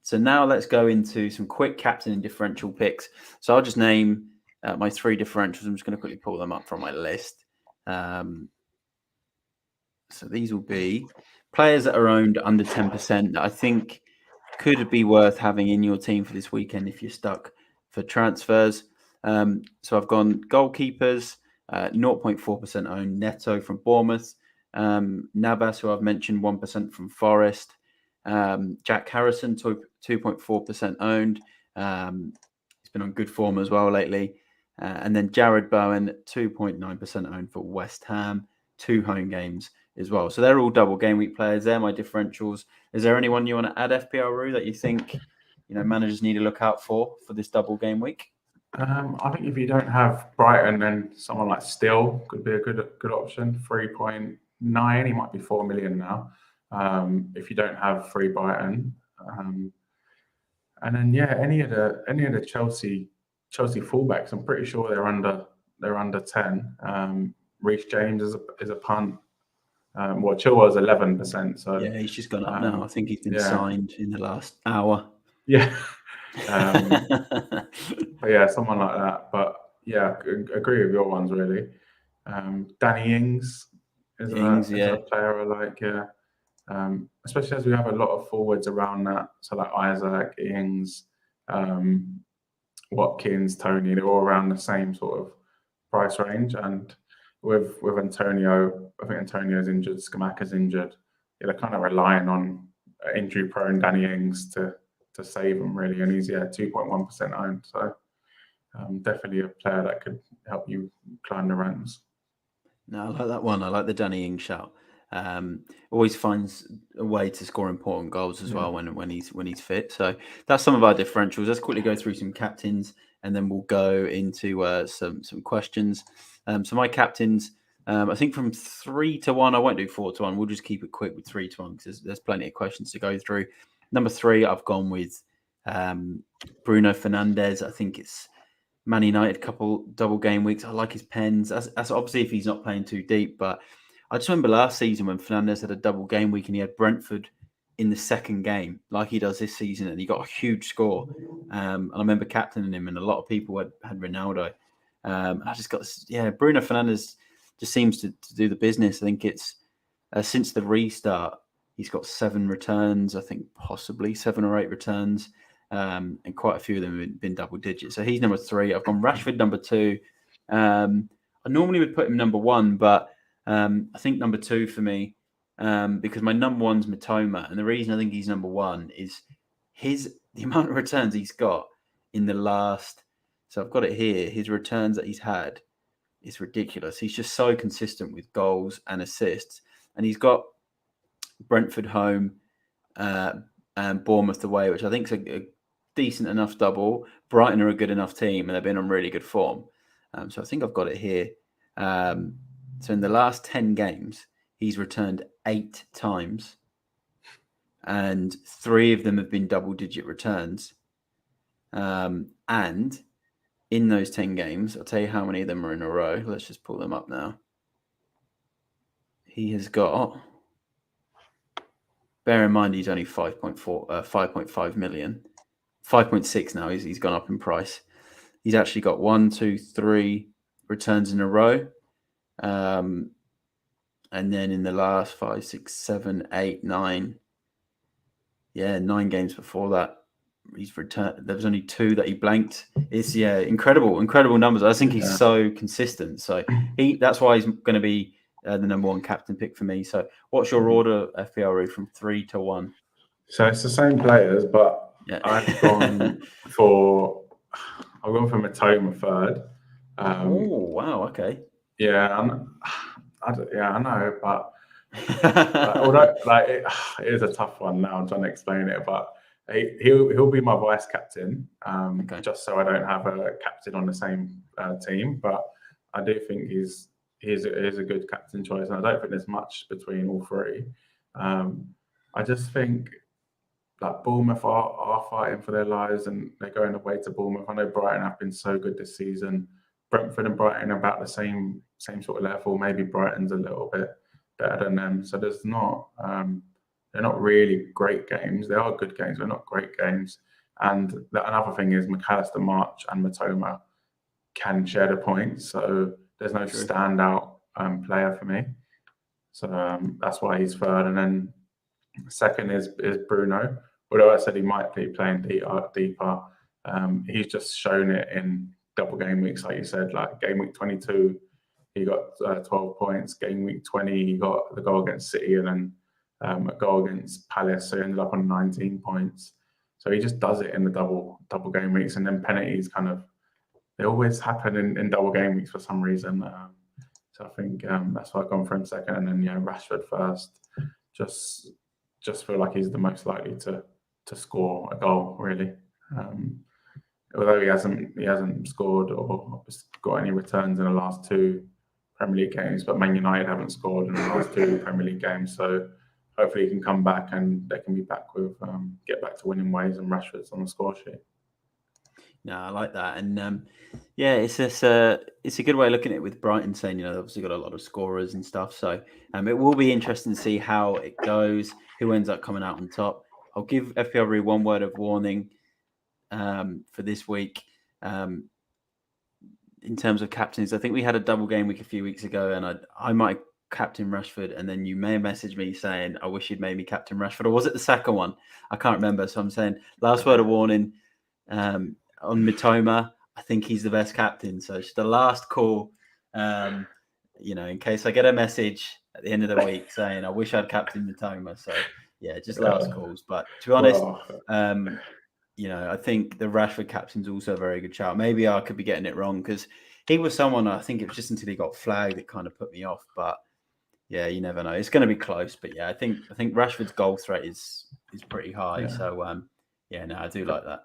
Speaker 1: So now let's go into some quick captain and differential picks. So I'll just name my 3 differentials. I'm just going to quickly pull them up from my list. So these will be players that are owned under 10% that I think could be worth having in your team for this weekend if you're stuck for transfers. So I've gone goalkeepers, 0.4% owned. Neto from Bournemouth. Navas, who I've mentioned, 1% from Forest. Jack Harrison, 2.4% owned. He's been on good form as well lately. And then Jared Bowen, 2.9% owned for West Ham. 2 home games as well. So they're all double game week players. They're my differentials. Is there anyone you want to add, FPL Roo, that you think managers need to look out for this double game week?
Speaker 2: I think if you don't have Brighton, then someone like Still could be a good option. 3.9, he might be 4 million now. If you don't have free Brighton, and then any of the Chelsea fullbacks, I'm pretty sure they're under 10. Reece James is a punt. Chilwell's 11%. So
Speaker 1: he's just gone up now. I think he's been signed in the last hour.
Speaker 2: Yeah. But someone like that. But agree with your ones really. Danny Ings is a player I like. Especially as we have a lot of forwards around that. So like Isaac, Ings, Watkins, Tony, they're all around the same sort of price range. And with Antonio, I think Antonio's injured, Scamacca's injured. They're kind of relying on injury-prone Danny Ings to save him really, and he's 2.1% owned. So definitely a player that could help you climb the ranks.
Speaker 1: No, I like that one. I like the Danny Ings shout. Always finds a way to score important goals as well when he's fit. So that's some of our differentials. Let's quickly go through some captains, and then we'll go into some questions. So my captains, I think from 3-1, I won't do 4-1. We'll just keep it quick with 3-1 because there's plenty of questions to go through. Number 3, I've gone with Bruno Fernandes. I think it's Man United couple double game weeks. I like his pens. That's obviously if he's not playing too deep. But I just remember last season when Fernandes had a double game week and he had Brentford in the second game, like he does this season, and he got a huge score. And I remember captaining him, and a lot of people had Ronaldo. I just got Bruno Fernandes just seems to do the business. I think it's since the restart, he's got 7 returns. I think possibly 7 or 8 returns. And quite a few of them have been double digits. So he's number 3. I've gone Rashford number 2. I normally would put him number 1, but I think number 2 for me, because my number 1's Matoma. And the reason I think he's number 1 is the amount of returns he's got in the last. So I've got it here. His returns that he's had is ridiculous. He's just so consistent with goals and assists, and he's got Brentford home and Bournemouth away, which I think is a decent enough double. Brighton are a good enough team, and they've been on really good form. So I think I've got it here. So in the last 10 games, he's returned 8 times, and 3 of them have been double-digit returns. And in those 10 games, I'll tell you how many of them are in a row. Let's just pull them up now. He has got, bear in mind, he's only 5.5 million. 5.6 now. He's gone up in price. He's actually got 1, 2, 3 returns in a row. And then in the last 5, 6, 7, 8, 9, 9 games before that, he's returned. There was only 2 that he blanked. It's incredible numbers. I think he's so consistent. So that's why he's going to be the number 1 captain pick for me. So what's your order, FPRE, from 3 to 1?
Speaker 2: So it's the same players, but I've gone for Matoma third.
Speaker 1: Oh wow! Okay.
Speaker 2: Yeah, I know, but although it is a tough one now, I'm trying to explain it, but he'll be my vice captain, just so I don't have a captain on the same team. But I do think he's a good captain choice, and I don't think there's much between all 3. I just think that Bournemouth are fighting for their lives, and they're going away to Bournemouth. I know Brighton have been so good this season. Brentford and Brighton are about the same sort of level. Maybe Brighton's a little bit better than them. So there's not they're not really great games. They are good games, but not great games. And another thing is McAllister, March, and Matoma can share the points. So there's no standout player for me. So that's why he's third. And then second is Bruno. Although I said he might be playing deeper, he's just shown it in double game weeks, like you said. Like game week 22, he got 12 points. Game week 20, he got the goal against City, and then a goal against Palace, so he ended up on 19 points. So he just does it in the double game weeks, and then penalties they always happen in double game weeks for some reason. So I think that's why I've gone for him second, and then Rashford first. Just feel like he's the most likely to score a goal, really. Although he hasn't scored or got any returns in the last 2 Premier League games, but Man United haven't scored in the last 2 Premier League games, so hopefully he can come back and they can be back with get back to winning ways, and Rashford's on the score sheet.
Speaker 1: No, I like that, and it's a good way of looking at it with Brighton, saying they've obviously got a lot of scorers and stuff. So it will be interesting to see how it goes, who ends up coming out on top. I'll give FPRE one word of warning for this week. In terms of captains, I think we had a double game week a few weeks ago, and I might captain Rashford, and then you may have messaged me saying, I wish you'd made me captain Rashford, or was it the second one? I can't remember. So I'm saying last word of warning on Mitoma. I think he's the best captain. So it's the last call, in case I get a message at the end of the week saying, I wish I'd captained Mitoma. So just last calls. But to be honest, I think the Rashford captain's also a very good shout. Maybe I could be getting it wrong, because he was someone, I think it was just until he got flagged that kind of put me off. But you never know. It's going to be close. But I think Rashford's goal threat is pretty high. So I do like that.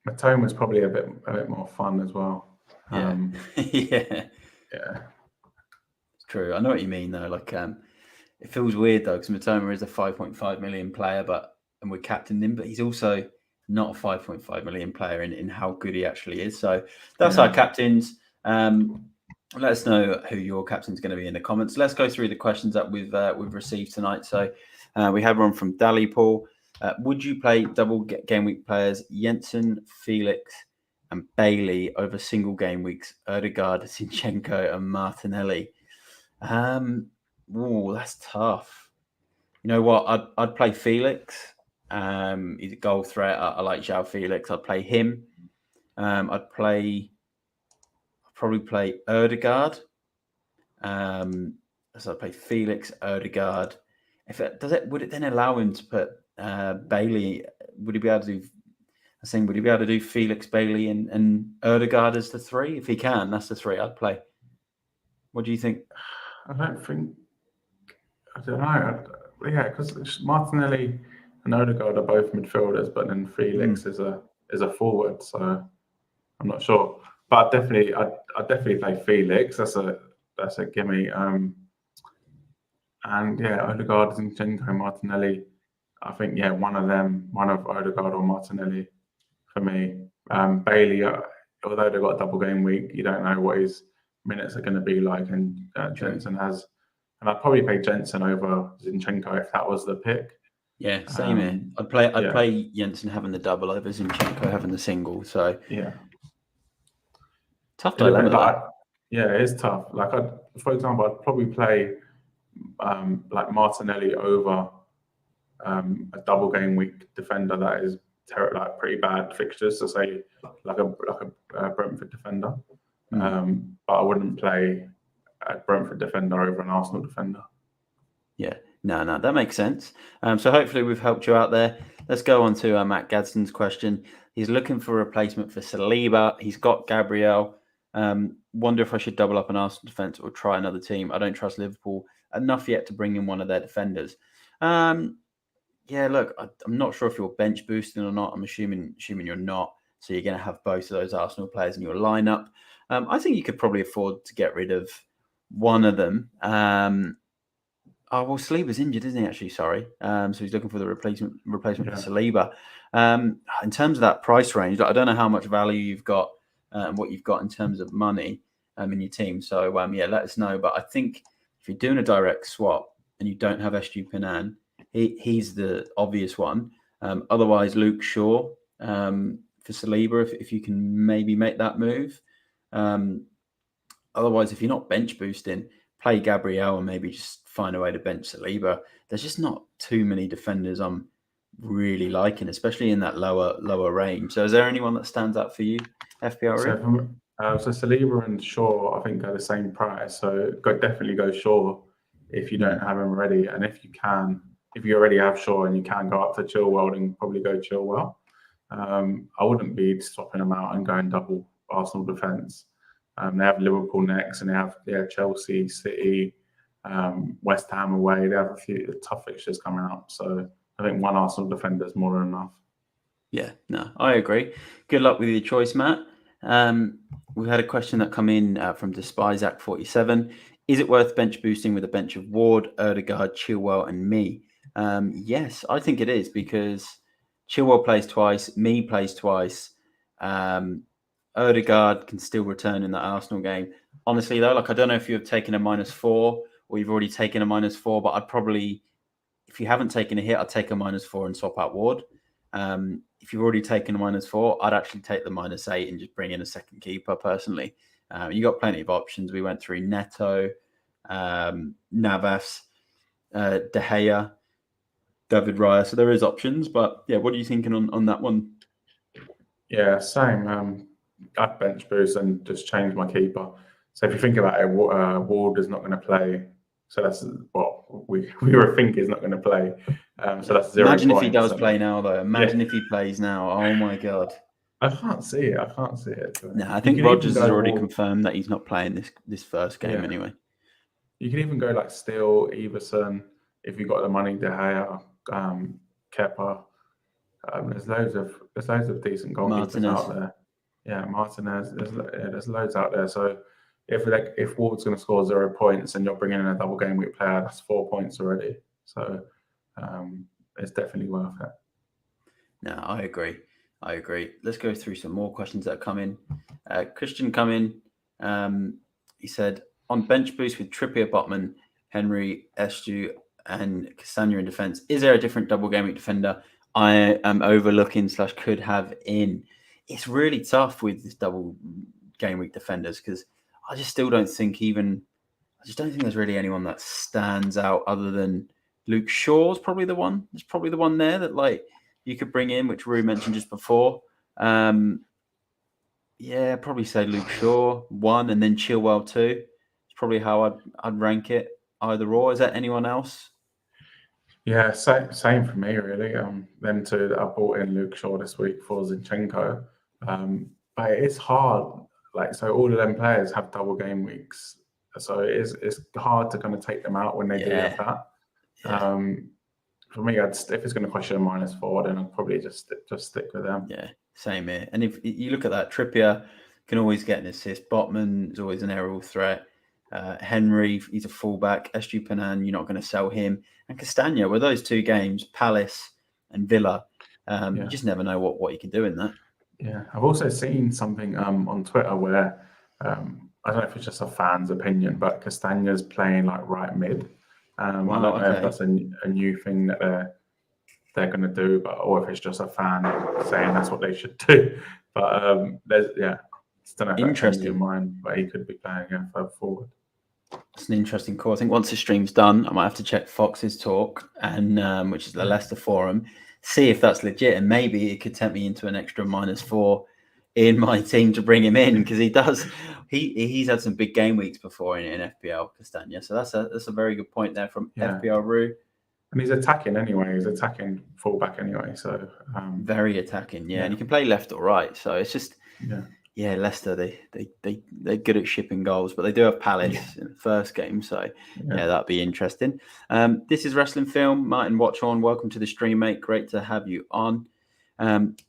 Speaker 2: Matoma's probably a bit more fun as well.
Speaker 1: Yeah.
Speaker 2: Yeah.
Speaker 1: It's true. I know what you mean though. Like it feels weird though, because Matoma is a 5.5 million player, and we captained him, but he's also not a 5.5 million player in how good he actually is. So that's our captains. Let us know who your captain's going to be in the comments. Let's go through the questions that we've received tonight. So we had one from Dally Paul. Would you play double game week players Jensen, Felix, and Bailey over single game weeks Odegaard, Zinchenko, and Martinelli? That's tough. You know what? I'd play Felix. He's a goal threat. I like João Felix. I'd play him. I'd probably play Odegaard. So I'd play Felix, Odegaard. Would it then allow him to put Bailey would he be able to do? I think would he be able to do Felix, Bailey, and Erdegaard as the three? If he can, that's the three I'd play. What do you think?
Speaker 2: I don't think. I don't know. Yeah, because Martinelli and Odegaard are both midfielders, but then Felix is a forward, so I'm not sure. But I'd definitely play Felix. That's a gimme. And yeah, Odegaard, Zinchenko, Martinelli. I think one of Odegaard or Martinelli for me. Bailey, although they've got a double game week, you don't know what his minutes are going to be like, and Jensen has. And I'd probably play Jensen over Zinchenko if that was the pick.
Speaker 1: Yeah, same here. I'd play Jensen having the double over Zinchenko having the single. So
Speaker 2: yeah,
Speaker 1: tough dilemma.
Speaker 2: Yeah, it is tough. Like, for example, I'd probably play like Martinelli over a double game week defender that is like pretty bad fixtures. So say like a Brentford defender, but I wouldn't play a Brentford defender over an Arsenal defender.
Speaker 1: Yeah, no, that makes sense. So hopefully we've helped you out there. Let's go on to Matt Gadsden's question. He's looking for a replacement for Saliba. He's got Gabriel. Wonder if I should double up an Arsenal defence or try another team. I don't trust Liverpool enough yet to bring in one of their defenders. Yeah, look, I'm not sure if you're bench boosting or not. I'm assuming you're not. So you're going to have both of those Arsenal players in your lineup. I think you could probably afford to get rid of one of them. Well, Saliba's injured, isn't he? Actually, sorry. So he's looking for the replacement for Saliba. In terms of that price range, I don't know how much value you've got and what you've got in terms of money in your team. So let us know. But I think if you're doing a direct swap and you don't have SG Pinan, he's the obvious one. Otherwise, Luke Shaw for Saliba, if you can maybe make that move. Otherwise, if you're not bench boosting, play Gabriel and maybe just find a way to bench Saliba. There's just not too many defenders I'm really liking, especially in that lower range. So is there anyone that stands out for you, FPL?
Speaker 2: So Saliba and Shaw, I think, are the same price. So definitely go Shaw if you don't have him already. And if you already have Shaw and you can go up to Chilwell, then probably go Chilwell. I wouldn't be swapping them out and going double Arsenal defence. They have Liverpool next, and they have Chelsea, City, West Ham away. They have a few tough fixtures coming up. So I think one Arsenal defender is more than enough.
Speaker 1: Yeah, no, I agree. Good luck with your choice, Matt. We've had a question that come in from Despisac47. Is it worth bench boosting with a bench of Ward, Erdegaard, Chilwell, and me? Yes, I think it is, because Chilwell plays twice, me plays twice. Erdegaard can still return in that Arsenal game. Honestly, though, I don't know if you've taken a -4 or you've already taken a -4, but I'd probably, if you haven't taken a hit, I'd take a -4 and swap out Ward. If you've already taken a -4, I'd actually take the -8 and just bring in a second keeper, personally. You got plenty of options. We went through Neto, Navas, De Gea, David Raya. So there is options, but yeah, what are you thinking on that one?
Speaker 2: Yeah, same. I'd bench boost and just change my keeper. So if you think about it, Ward is not going to play. So that's what we were thinking is not going to play. So that's 0
Speaker 1: Imagine
Speaker 2: points.
Speaker 1: if he does play now, though. Imagine if he plays now. Oh my God.
Speaker 2: I can't see it.
Speaker 1: No, I think Rodgers has already confirmed that he's not playing this first game anyway.
Speaker 2: You can even go like Steele, Everson, if you've got the money, De Gea, Kepa. There's loads of decent goalkeepers out there. Yeah, Martinez. There's loads out there. So if Ward's going to score 0 points and you're bringing in a double game week player, that's 4 points already. So it's definitely worth it.
Speaker 1: No, I agree. Let's go through some more questions that have come in. Christian come in. He said, on bench boost with Trippier, Botman, Henry, Estu, and Castagna in defence, is there a different double game week defender I am overlooking / could have in? It's really tough with this double game week defenders, because I just don't think there's really anyone that stands out other than Luke Shaw's probably the one. There's probably the one there that you could bring in, which Rue mentioned just before. Probably say Luke Shaw 1 and then Chilwell 2. It's probably how I'd rank it, either or. Is that anyone else?
Speaker 2: Yeah, same for me really. Them two that I bought in Luke Shaw this week for Zinchenko. But it is hard. Like, so all of them players have double game weeks, so it's hard to kind of take them out when they do have that.
Speaker 1: Yeah.
Speaker 2: For me, if it's going to cost you a -4, then I'd probably just stick with them.
Speaker 1: Yeah, same here. And if you look at that, Trippier can always get an assist. Botman is always an aerial threat. Henry, he's a fullback. Estupiñán, you're not going to sell him. And Castagna, with those two games, Palace and Villa, you just never know what you can do in that.
Speaker 2: Yeah, I've also seen something on Twitter where I don't know if it's just a fan's opinion, but Castagna's playing like right mid. I don't know if that's a new thing that they're going to do, or if it's just a fan saying that's what they should do. But there's just don't know if that changes your mind, but he could be playing further forward.
Speaker 1: It's an interesting call. I think once the stream's done, I might have to check Fox's talk, and which is the Leicester forum, see if that's legit, and maybe it could tempt me into an extra -4 in my team to bring him in, because he's had some big game weeks before in FPL, Castagna. So that's a very good point there from FPL Rue.
Speaker 2: And he's attacking anyway. He's attacking fullback anyway. So
Speaker 1: very attacking, and he can play left or right. So it's just Leicester, they're good at shipping goals, but they do have Palace in the first game. So that'd be interesting. This is Wrestling Film. Martin Watchorn, welcome to the stream, mate. Great to have you on.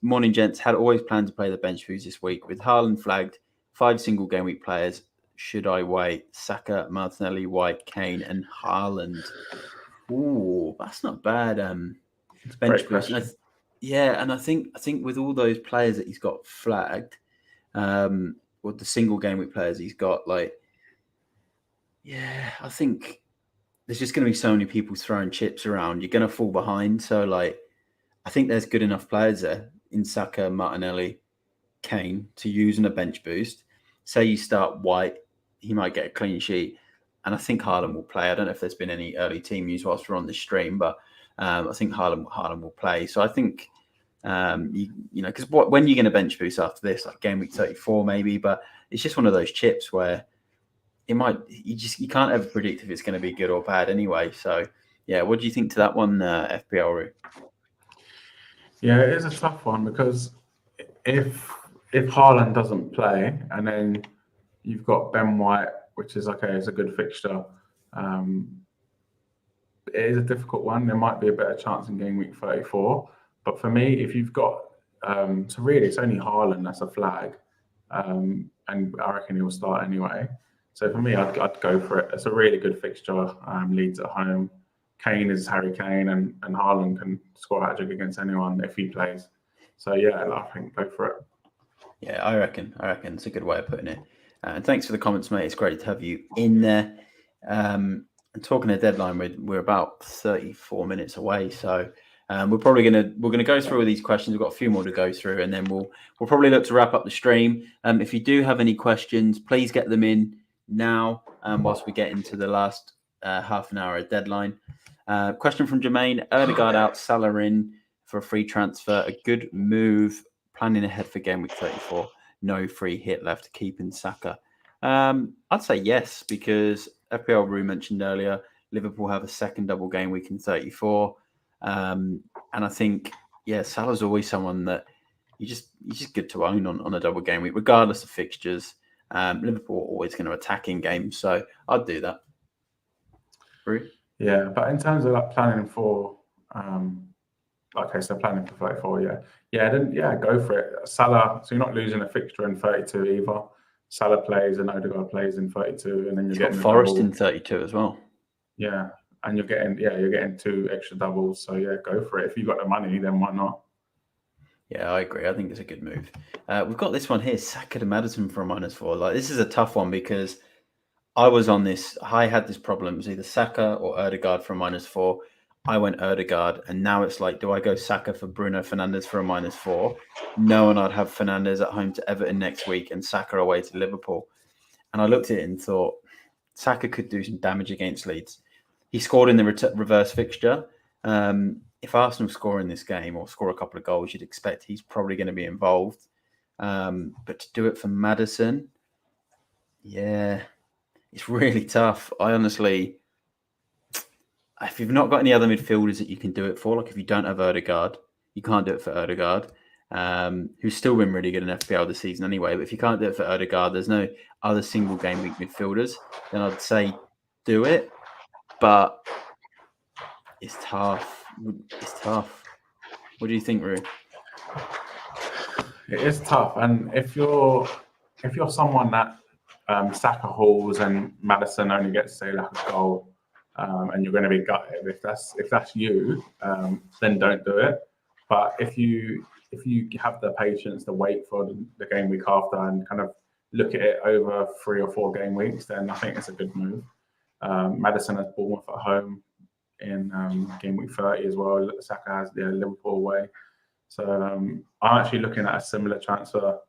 Speaker 1: Morning, gents. Had always planned to play the bench boost this week with Haaland flagged. 5 single game week players. Should I wait? Saka, Martinelli, White, Kane, and Haaland. Ooh, that's not bad. Bench boost. And I think with all those players that he's got flagged, with the single game week players he's got, I think there's just going to be so many people throwing chips around. You're going to fall behind. So, I think there's good enough players there in Saka, Martinelli, Kane to use in a bench boost. Say you start White, he might get a clean sheet. And I think Haaland will play. I don't know if there's been any early team news whilst we're on the stream, but I think Haaland will play. So I think, because when you're going to bench boost after this, like game week 34 maybe, but it's just one of those chips where you can't ever predict if it's going to be good or bad anyway. So what do you think to that one, FPL Roo?
Speaker 2: Yeah, it is a tough one, because if Haaland doesn't play and then you've got Ben White, which is it's a good fixture. It is a difficult one. There might be a better chance in game week 34. But for me, if you've got, so really it's only Haaland that's a flag. And I reckon he'll start anyway. So for me, I'd go for it. It's a really good fixture. Leeds at home. Kane is Harry Kane, and Haaland can score a hat-trick against anyone if he plays. So I think go for it.
Speaker 1: Yeah, I reckon it's a good way of putting it. And thanks for the comments, mate. It's great to have you in there. And talking a deadline, we're about 34 minutes away, so we're gonna go through all these questions. We've got a few more to go through, and then we'll probably look to wrap up the stream. If you do have any questions, please get them in now. Whilst we get into the last half an hour of deadline. Question from Jermaine: Ødegaard out, Salah in for a free transfer. A good move. Planning ahead for game week 34. No free hit left to keep in Saka. I'd say yes, because FPL Roo mentioned earlier, Liverpool have a second double game week in 34. And I think, Salah's always someone that he's just good to own on a double game week, regardless of fixtures. Liverpool are always going to attack in games, so I'd do that. Roo?
Speaker 2: Yeah, but in terms of planning for, planning for 34, then go for it. Salah, so you're not losing a fixture in 32 either. Salah plays and Ødegaard plays in 32, and then you're getting
Speaker 1: Forest in 32 as well.
Speaker 2: Yeah, and you're getting 2 extra doubles. So go for it. If you've got the money, then why not?
Speaker 1: Yeah, I agree. I think it's a good move. We've got this one here, Saka to Maddison for a -4. This is a tough one, because I was on this. I had this problem. It was either Saka or Ødegaard for a -4. I went Ødegaard, and now it's do I go Saka for Bruno Fernandes for a -4? No, and I'd have Fernandes at home to Everton next week and Saka away to Liverpool. And I looked at it and thought, Saka could do some damage against Leeds. He scored in the reverse fixture. If Arsenal score in this game or score a couple of goals, you'd expect he's probably going to be involved. But to do it for Maddison, it's really tough. I honestly, if you've not got any other midfielders that you can do it for, like if you don't have Odegaard, you can't do it for Odegaard, who's still been really good in FPL this season anyway. But if you can't do it for Odegaard, there's no other single game week midfielders, then I'd say do it. But it's tough. It's tough. What do you think, Rue?
Speaker 2: It is tough, and if you're someone that Saka hauls and Madison only gets say like a goal, and you're going to be gutted if that's you, then don't do it. But if you have the patience to wait for the game week after and kind of look at it over 3 or 4 game weeks, then I think it's a good move. Madison has Bournemouth at home in game week 30 as well. Saka has the Liverpool away. So I'm actually looking at a similar transfer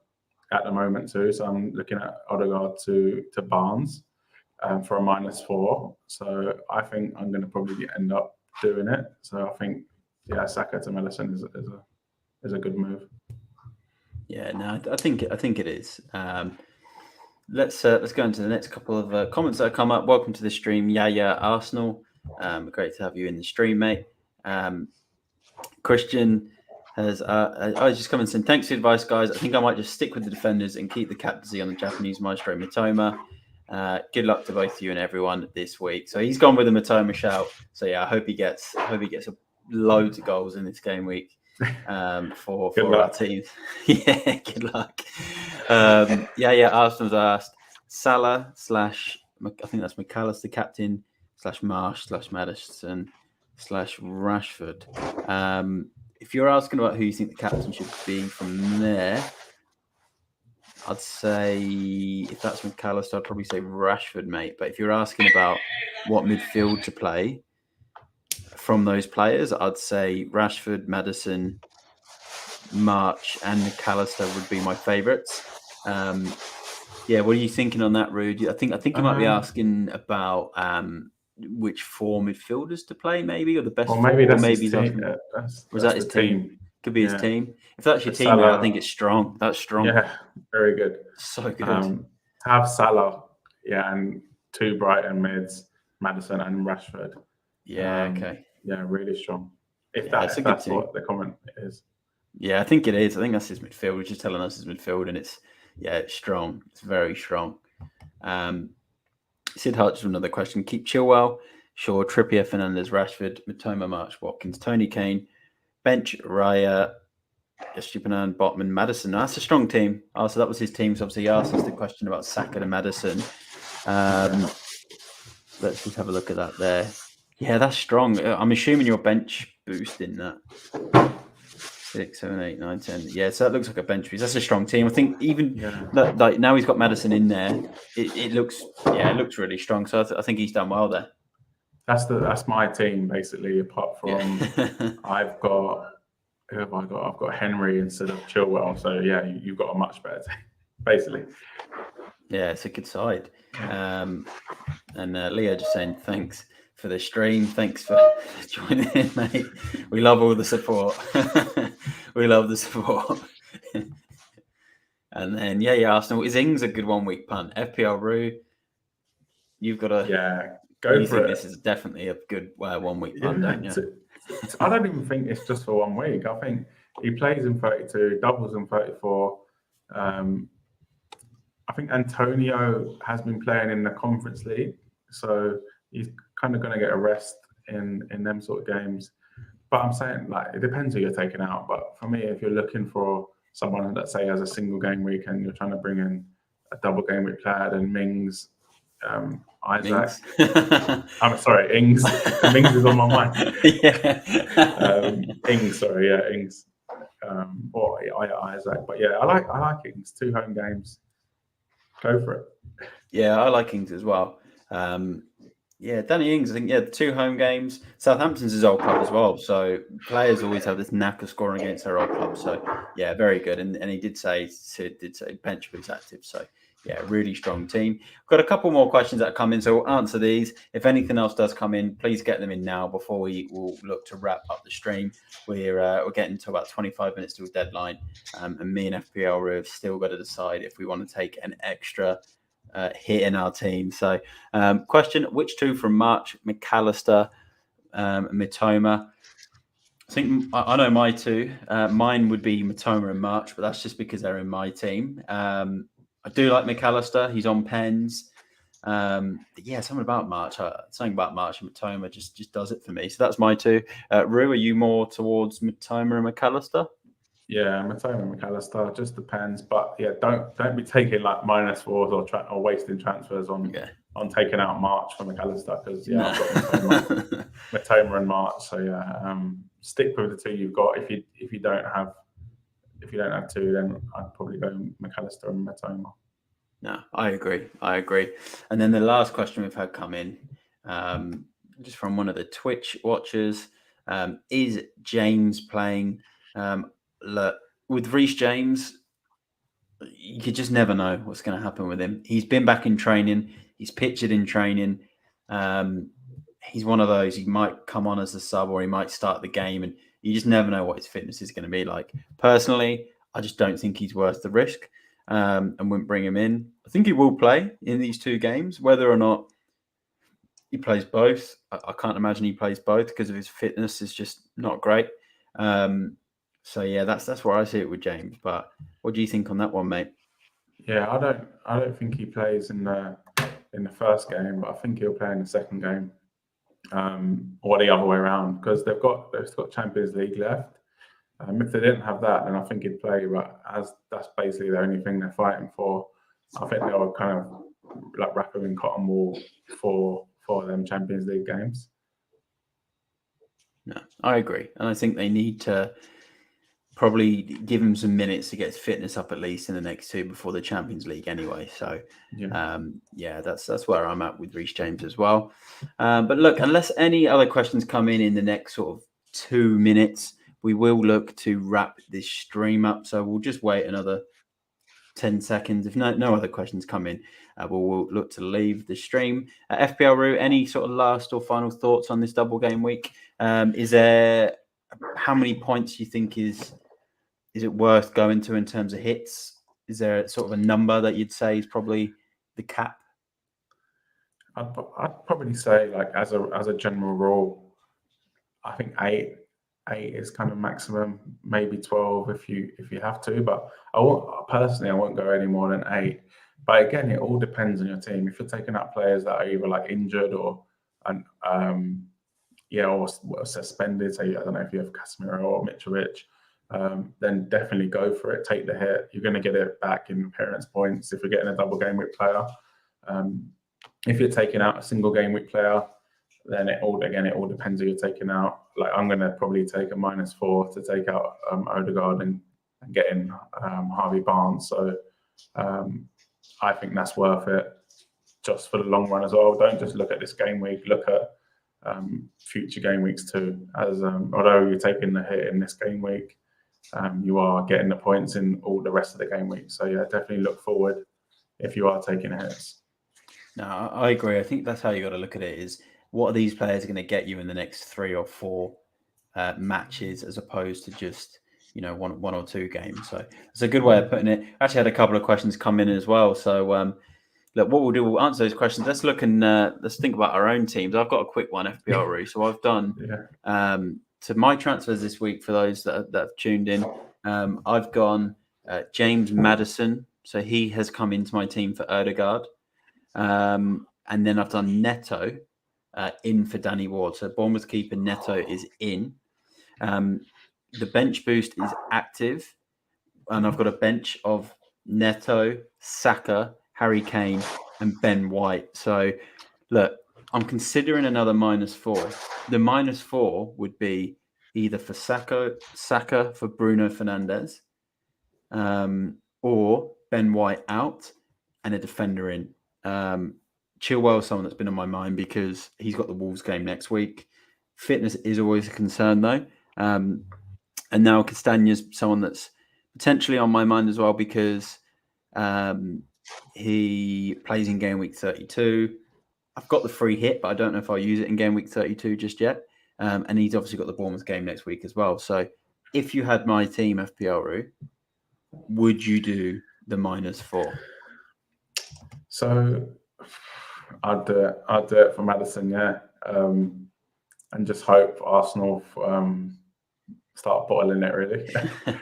Speaker 2: at the moment too. So I'm looking at Odegaard to Barnes for a -4. So I think I'm going to probably end up doing it. So I think Saka to Madison is a good move.
Speaker 1: Yeah, no, I think it is. Let's go into the next couple of comments that have come up. Welcome to the stream, Arsenal. Great to have you in the stream, mate. Christian has just come and said, thanks for the advice, guys. I think I might just stick with the defenders and keep the captaincy on the Japanese maestro Mitoma. Good luck to both you and everyone this week. So he's gone with the Mitoma shout. So yeah, I hope he gets loads of goals in this game week for our teams. Yeah, good luck. Arsenal's asked Salah / I think that's McAllister captain / Marsh / Madison / Rashford. If you're asking about who you think the captain should be from there, I'd say if that's McAllister, I'd probably say Rashford, mate. But if you're asking about what midfield to play from those players, I'd say Rashford, Madison, March, and McAllister would be my favourites. What are you thinking on that, Rude? I think you might be asking about which 4 midfielders to play, maybe, or the best.
Speaker 2: Or maybe that's his
Speaker 1: team. Was that his team? Could be his team. If that's your team, Salah, I think it's strong. That's strong.
Speaker 2: Yeah, very good.
Speaker 1: So good.
Speaker 2: To have Salah, and 2 Brighton mids, Madison and Rashford.
Speaker 1: Yeah. Okay.
Speaker 2: Yeah, really strong. If that's what the comment is.
Speaker 1: Yeah, I think it is. I think that's his midfield. He's just telling us his midfield, and it's strong. It's very strong. Sid Hutch, another question. Keep Chilwell, Shaw, Trippier, Fernandes, Rashford, Mitoma, March, Watkins, Tony Kane, bench, Raya, Estupinan, Botman, Madison. That's a strong team. So that was his team. So obviously he asked us the question about Saka and Madison. Let's just have a look at that there. Yeah, that's strong. I'm assuming you're bench boosting that. 6, 7, 8, 9, 10. Yeah, so that looks like a bench boost. That's a strong team. I think even like now he's got Madison in there. It looks really strong. So I think he's done well there.
Speaker 2: That's my team basically. Apart from I've got Henry instead of Chilwell. So yeah, you've got a much better team basically.
Speaker 1: Yeah, it's a good side. And Leo just saying thanks for the stream. Thanks for joining in, mate. We love all the support. We love the support. And then Arsenal. Is Ings a good 1 week punt? FPL Rue, you've got to
Speaker 2: go for it.
Speaker 1: This is definitely a good 1 week punt, don't you?
Speaker 2: I don't even think it's just for 1 week. I think he plays in 32, doubles in 34. I think Antonio has been playing in the Conference League, so he's kind of going to get a rest in them sort of games. But I'm saying, like, it depends who you're taking out. But for me, if you're looking for someone that, say, has a single game week and you're trying to bring in a double game week player, then Mings, Isaac. I'm sorry, Ings. Mings is on my mind. Ings. Or Isaac. But yeah, I like Ings. 2 home games. Go for it.
Speaker 1: Yeah, I like Ings as well. Danny Ings, I think, 2 home games. Southampton's his old club as well. So players always have this knack of scoring against their old club. So yeah, very good. And he did say bench boost active. So yeah, really strong team. We've got a couple more questions that have come in, so we'll answer these. If anything else does come in, please get them in now before we will look to wrap up the stream. We're getting to about 25 minutes to a deadline, and me and FPL have still got to decide if we want to take an extra hit in our team. So, question: which 2 from March, McAllister, Mitoma. I think I know my two. Mine would be Matoma and March, but that's just because they're in my team. I do like McAllister. He's on pens. But yeah, something about March and Matoma just does it for me. So that's my two. Rue, are you more towards Matoma and McAllister?
Speaker 2: Yeah, Matoma and McAllister, just depends. But yeah, don't be taking like -4s or wasting transfers on taking out March for McAllister, because I've got Matoma and March. So yeah, stick with the two you've got. If you don't have two, then I'd probably go McAllister and Matoma.
Speaker 1: No, I agree. And then the last question we've had come in, just from one of the Twitch watchers, is James playing? Look, with Reece James, you could just never know what's going to happen with him. He's been back in training. He's pictured in training. He's one of those. He might come on as a sub, or he might start the game, and you just never know what his fitness is going to be like. Personally, I just don't think he's worth the risk, and wouldn't bring him in. I think he will play in these two games. Whether or not he plays both, I can't imagine he plays both because of his fitness is just not great. So yeah, that's where I see it with James. But what do you think on that one, mate?
Speaker 2: Yeah, I don't think he plays in the first game, but I think he'll play in the second game, or the other way around, because they've got Champions League left. If they didn't have that, then I think he'd play. But as that's basically the only thing they're fighting for, I think they'll kind of like wrap him in cotton wool for them Champions League games.
Speaker 1: No, I agree, and I think they need to probably give him some minutes to get his fitness up at least in the next two before the Champions League anyway. So that's where I'm at with Reece James as well. But look, unless any other questions come in the next sort of 2 minutes, we will look to wrap this stream up. So we'll just wait another 10 seconds. If no other questions come in, we'll look to leave the stream. FPL Roo, any sort of last or final thoughts on this double game week? Is there, how many points you think is it worth going to in terms of hits? Is there sort of a number that you'd say is probably the cap?
Speaker 2: I'd probably say, like, as a general rule, I think eight is kind of maximum, maybe 12 if you have to. But I won't go any more than 8. But again, it all depends on your team. If you're taking out players that are either like injured or suspended, so I don't know if you have Casemiro or Mitrovic, then definitely go for it. Take the hit. You're going to get it back in appearance points if you're getting a double game week player. If you're taking out a single game week player, then it all depends who you're taking out. Like, I'm going to probably take a -4 to take out Odegaard and get in Harvey Barnes. So I think that's worth it just for the long run as well. Don't just look at this game week. Look at future game weeks too. As although you're taking the hit in this game week, you are getting the points in all the rest of the game week. So yeah, definitely look forward if you are taking hits.
Speaker 1: No, I agree. I think that's how you got to look at it, is what are these players going to get you in the next 3 or 4 matches, as opposed to just, one or 2 games. So it's a good way of putting it. I actually had a couple of questions come in as well. So look, what we'll do, we'll answer those questions. Let's look and let's think about our own teams. I've got a quick one, FPL Roo. So I've done to my transfers this week, for those that have tuned in. I've gone James Maddison. So he has come into my team for Odegaard. And then I've done Neto in for Danny Ward. So Bournemouth keeper Neto is in. The bench boost is active. And I've got a bench of Neto, Saka, Harry Kane, and Ben White. So look, I'm considering another -4. The -4 would be either for Saka for Bruno Fernandes, or Ben White out and a defender in. Chilwell is someone that's been on my mind because he's got the Wolves game next week. Fitness is always a concern though. And now Castagna's someone that's potentially on my mind as well, because he plays in game week 32. I've got the free hit, but I don't know if I'll use it in game week 32 just yet. And he's obviously got the Bournemouth game next week as well. So if you had my team, FPL Roo, would you do the -4?
Speaker 2: So I'd do it for Maddison, yeah. and just hope Arsenal start bottling it, really.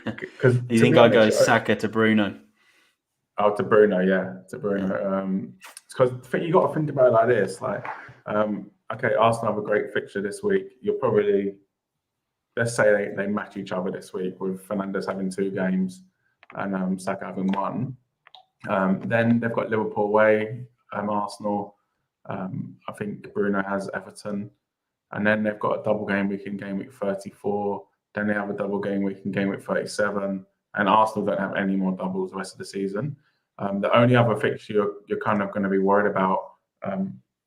Speaker 2: Because
Speaker 1: you think I go Saka to Bruno?
Speaker 2: Oh, to Bruno, yeah, to Bruno. Because you got to think about it like this: like, okay, Arsenal have a great fixture this week. You're probably, let's say they match each other this week with Fernandes having 2 games and Saka having 1. Then they've got Liverpool away, Arsenal. I think Bruno has Everton, and then they've got a double game week in game week 34. Then they have a double game week in game week 37, and Arsenal don't have any more doubles the rest of the season. The only other fixture you're kind of going to be worried about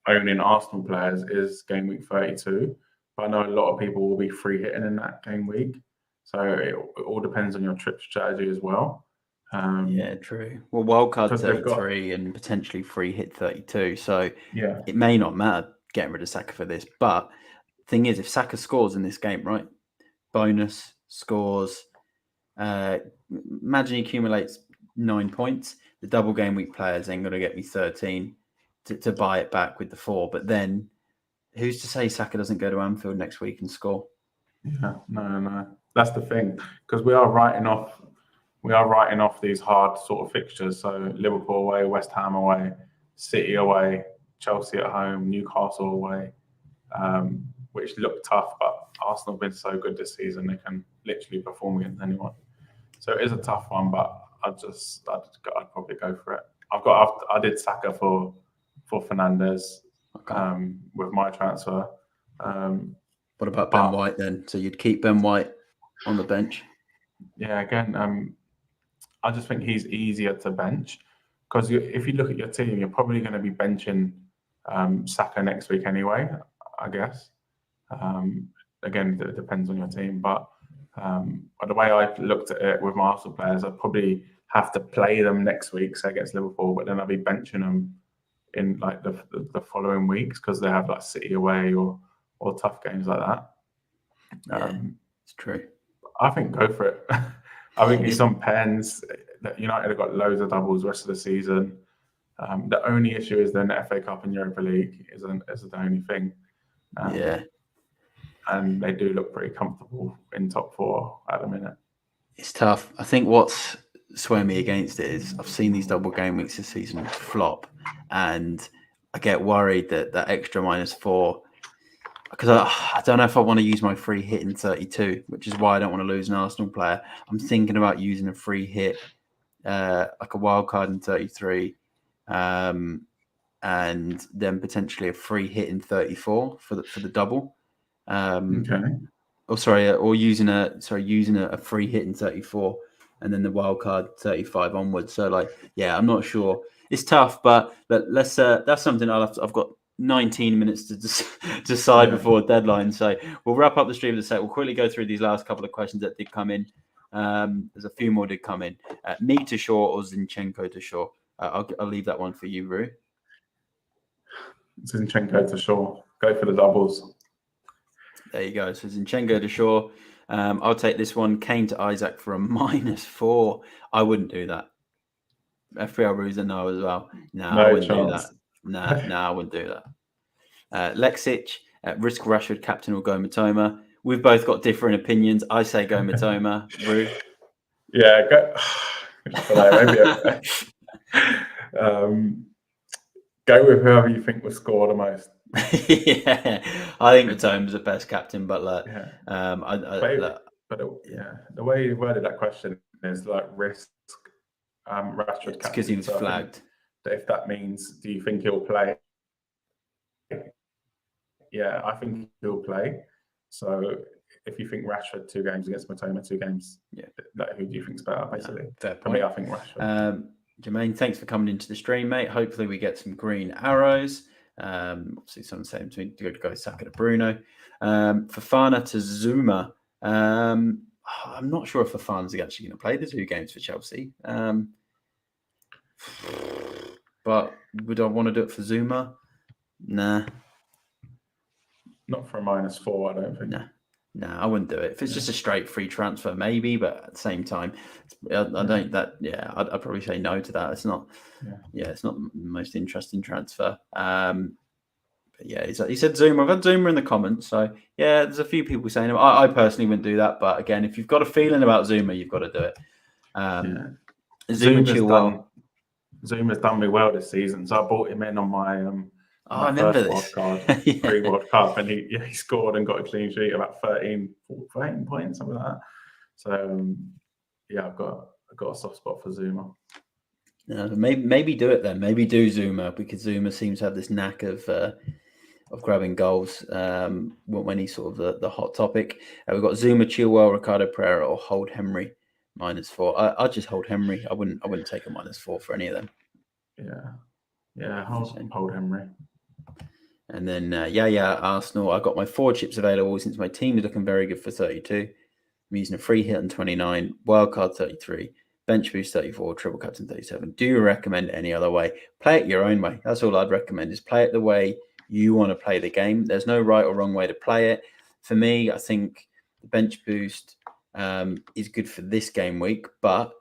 Speaker 2: owning Arsenal players is game week 32. But I know a lot of people will be free hitting in that game week, so it all depends on your trip strategy as well.
Speaker 1: Yeah, true. Well, wildcard 33 and potentially free hit 32. So
Speaker 2: yeah,
Speaker 1: it may not matter getting rid of Saka for this. But the thing is, if Saka scores in this game, right? Bonus, scores. Imagine he accumulates 9 points. The double game week players ain't going to get me 13 to buy it back with the 4. But then who's to say Saka doesn't go to Anfield next week and score?
Speaker 2: Yeah, no. That's the thing. Because we are writing off these hard sort of fixtures. So Liverpool away, West Ham away, City away, Chelsea at home, Newcastle away, which look tough, but Arsenal have been so good this season, they can literally perform against anyone. So it is a tough one, but I'd probably go for it. I did Saka for Fernandes with my transfer.
Speaker 1: What about Ben White then? So you'd keep Ben White on the bench?
Speaker 2: Yeah, again, I just think he's easier to bench because if you look at your team, you're probably going to be benching Saka next week anyway, I guess. Again, it depends on your team, but the way I looked at it with my Arsenal players, I'd probably have to play them next week, say against Liverpool, but then I'll be benching them in like the following weeks because they have like City away or tough games like that.
Speaker 1: Yeah, it's true.
Speaker 2: I think go for it. I think he's on pens. United have got loads of doubles the rest of the season. The only issue is then the FA Cup and Europa League is the only thing. And they do look pretty comfortable in top 4 at the minute.
Speaker 1: It's tough. I think what's swaying me against it is I've seen these double game weeks this season flop, and I get worried that extra -4, because I don't know if I want to use my free hit in 32, which is why I don't want to lose an Arsenal player. I'm thinking about using a free hit, like a wild card in 33, and then potentially a free hit in 34 for the double.
Speaker 2: Okay.
Speaker 1: Or using a free hit in 34 and then the wild card 35 onwards. So I'm not sure. It's tough, but let's that's something I've got 19 minutes to decide before deadline. So we'll wrap up the stream in a sec. We'll quickly go through these last couple of questions that did come in. There's a few more did come in. Me to Shaw or Zinchenko to Shaw? I'll leave that one for you, Rue.
Speaker 2: Zinchenko to Shaw. Go for the doubles.
Speaker 1: There you go. So Zinchenko to Shaw. I'll take this one. Kane to Isaac for a -4. I wouldn't do that. FPL Rue's a no as well. No, I wouldn't do that. No, I wouldn't do that. Lexic, risk Rashford, captain or go Matoma. We've both got different opinions. I say go Matoma. Rue?
Speaker 2: Yeah, go. Go with whoever you think will score the most.
Speaker 1: Yeah, I think Matoma's the best captain, but
Speaker 2: the way you worded that question is like risk Rashford captain
Speaker 1: because he was flagged.
Speaker 2: If that means, do you think he'll play? Yeah, I think he'll play. So if you think Rashford 2 games against Matoma 2 games, who do you think's better? Basically, for me, I think Rashford.
Speaker 1: Jermaine, thanks for coming into the stream, mate. Hopefully we get some green arrows. Obviously someone saying between to go Saka to Bruno. Fofana to Zuma. I'm not sure if Fofana's actually going to play the 2 games for Chelsea. But would I want to do it for Zuma? Nah.
Speaker 2: Not for a -4, I don't think.
Speaker 1: Nah, I wouldn't do it. If it's just a straight free transfer, maybe, but at the same time, I'd probably say no to that. It's not, it's not the most interesting transfer. Yeah, he said Zoomer. I've had Zoomer in the comments, so yeah, there's a few people saying him. I personally wouldn't do that, but again, if you've got a feeling about Zoomer, you've got to do it. Zoomer Chilwell.
Speaker 2: Zuma's done me well this season, so I bought him in on my
Speaker 1: I remember
Speaker 2: first
Speaker 1: this.
Speaker 2: wild card pre-World Cup, and he scored and got a clean sheet, about 13 points, something like that. So yeah, I've got a soft spot for Zuma.
Speaker 1: Maybe do it then. Maybe do Zuma, because Zuma seems to have this knack of grabbing goals when he's sort of the hot topic. We've got Zuma, Chilwell, Ricardo Pereira, or hold Henry -4. I'd just hold Henry. I wouldn't take a -4 for any of them.
Speaker 2: Yeah, hold Henry.
Speaker 1: And then Arsenal. I got my 4 chips available since my team is looking very good for 32. I'm using a free hit on 29, wildcard 33, bench boost 34, triple captain 37. Do you recommend any other way? Play it your own way. That's all I'd recommend, is play it the way you want to play the game. There's no right or wrong way to play it. For me, I think the bench boost is good for this game week, but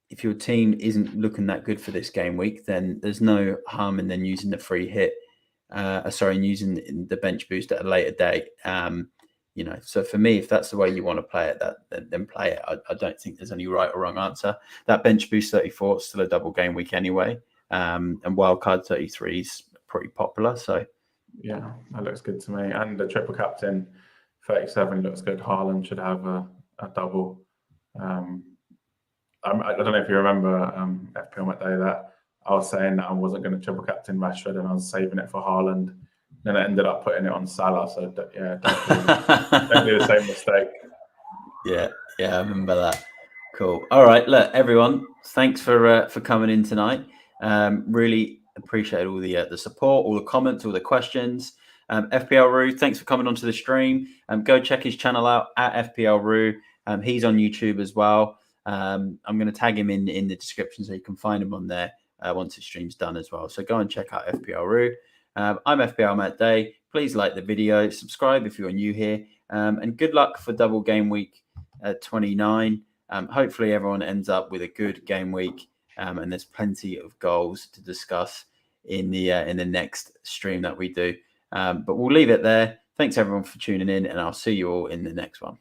Speaker 1: if your team isn't looking that good for this game week, then there's no harm in then using the free hit. Using the bench boost at a later date. So for me, if that's the way you want to play it, then play it. I don't think there's any right or wrong answer. That bench boost 34 is still a double game week anyway, and wildcard 33 is pretty popular. So
Speaker 2: yeah, that looks good to me. And the triple captain 37 looks good. Haaland should have a double. I don't know if you remember FPL Match Day, that I was saying that I wasn't going to triple captain Rashford and I was saving it for Haaland. Then I ended up putting it on Salah. So yeah, don't do the same mistake.
Speaker 1: Yeah, I remember that. Cool. All right, look, everyone, thanks for coming in tonight. Really appreciate all the support, all the comments, all the questions. FPL Roo, thanks for coming onto the stream. Go check his channel out at FPL Roo. He's on YouTube as well. I'm going to tag him in the description so you can find him on there once his stream's done as well. So go and check out FPL Roo. I'm FPL Matt Day. Please like the video, subscribe if you're new here, and good luck for Double Game Week 29. Hopefully everyone ends up with a good game week, and there's plenty of goals to discuss in the next stream that we do. But we'll leave it there. Thanks everyone for tuning in, and I'll see you all in the next one.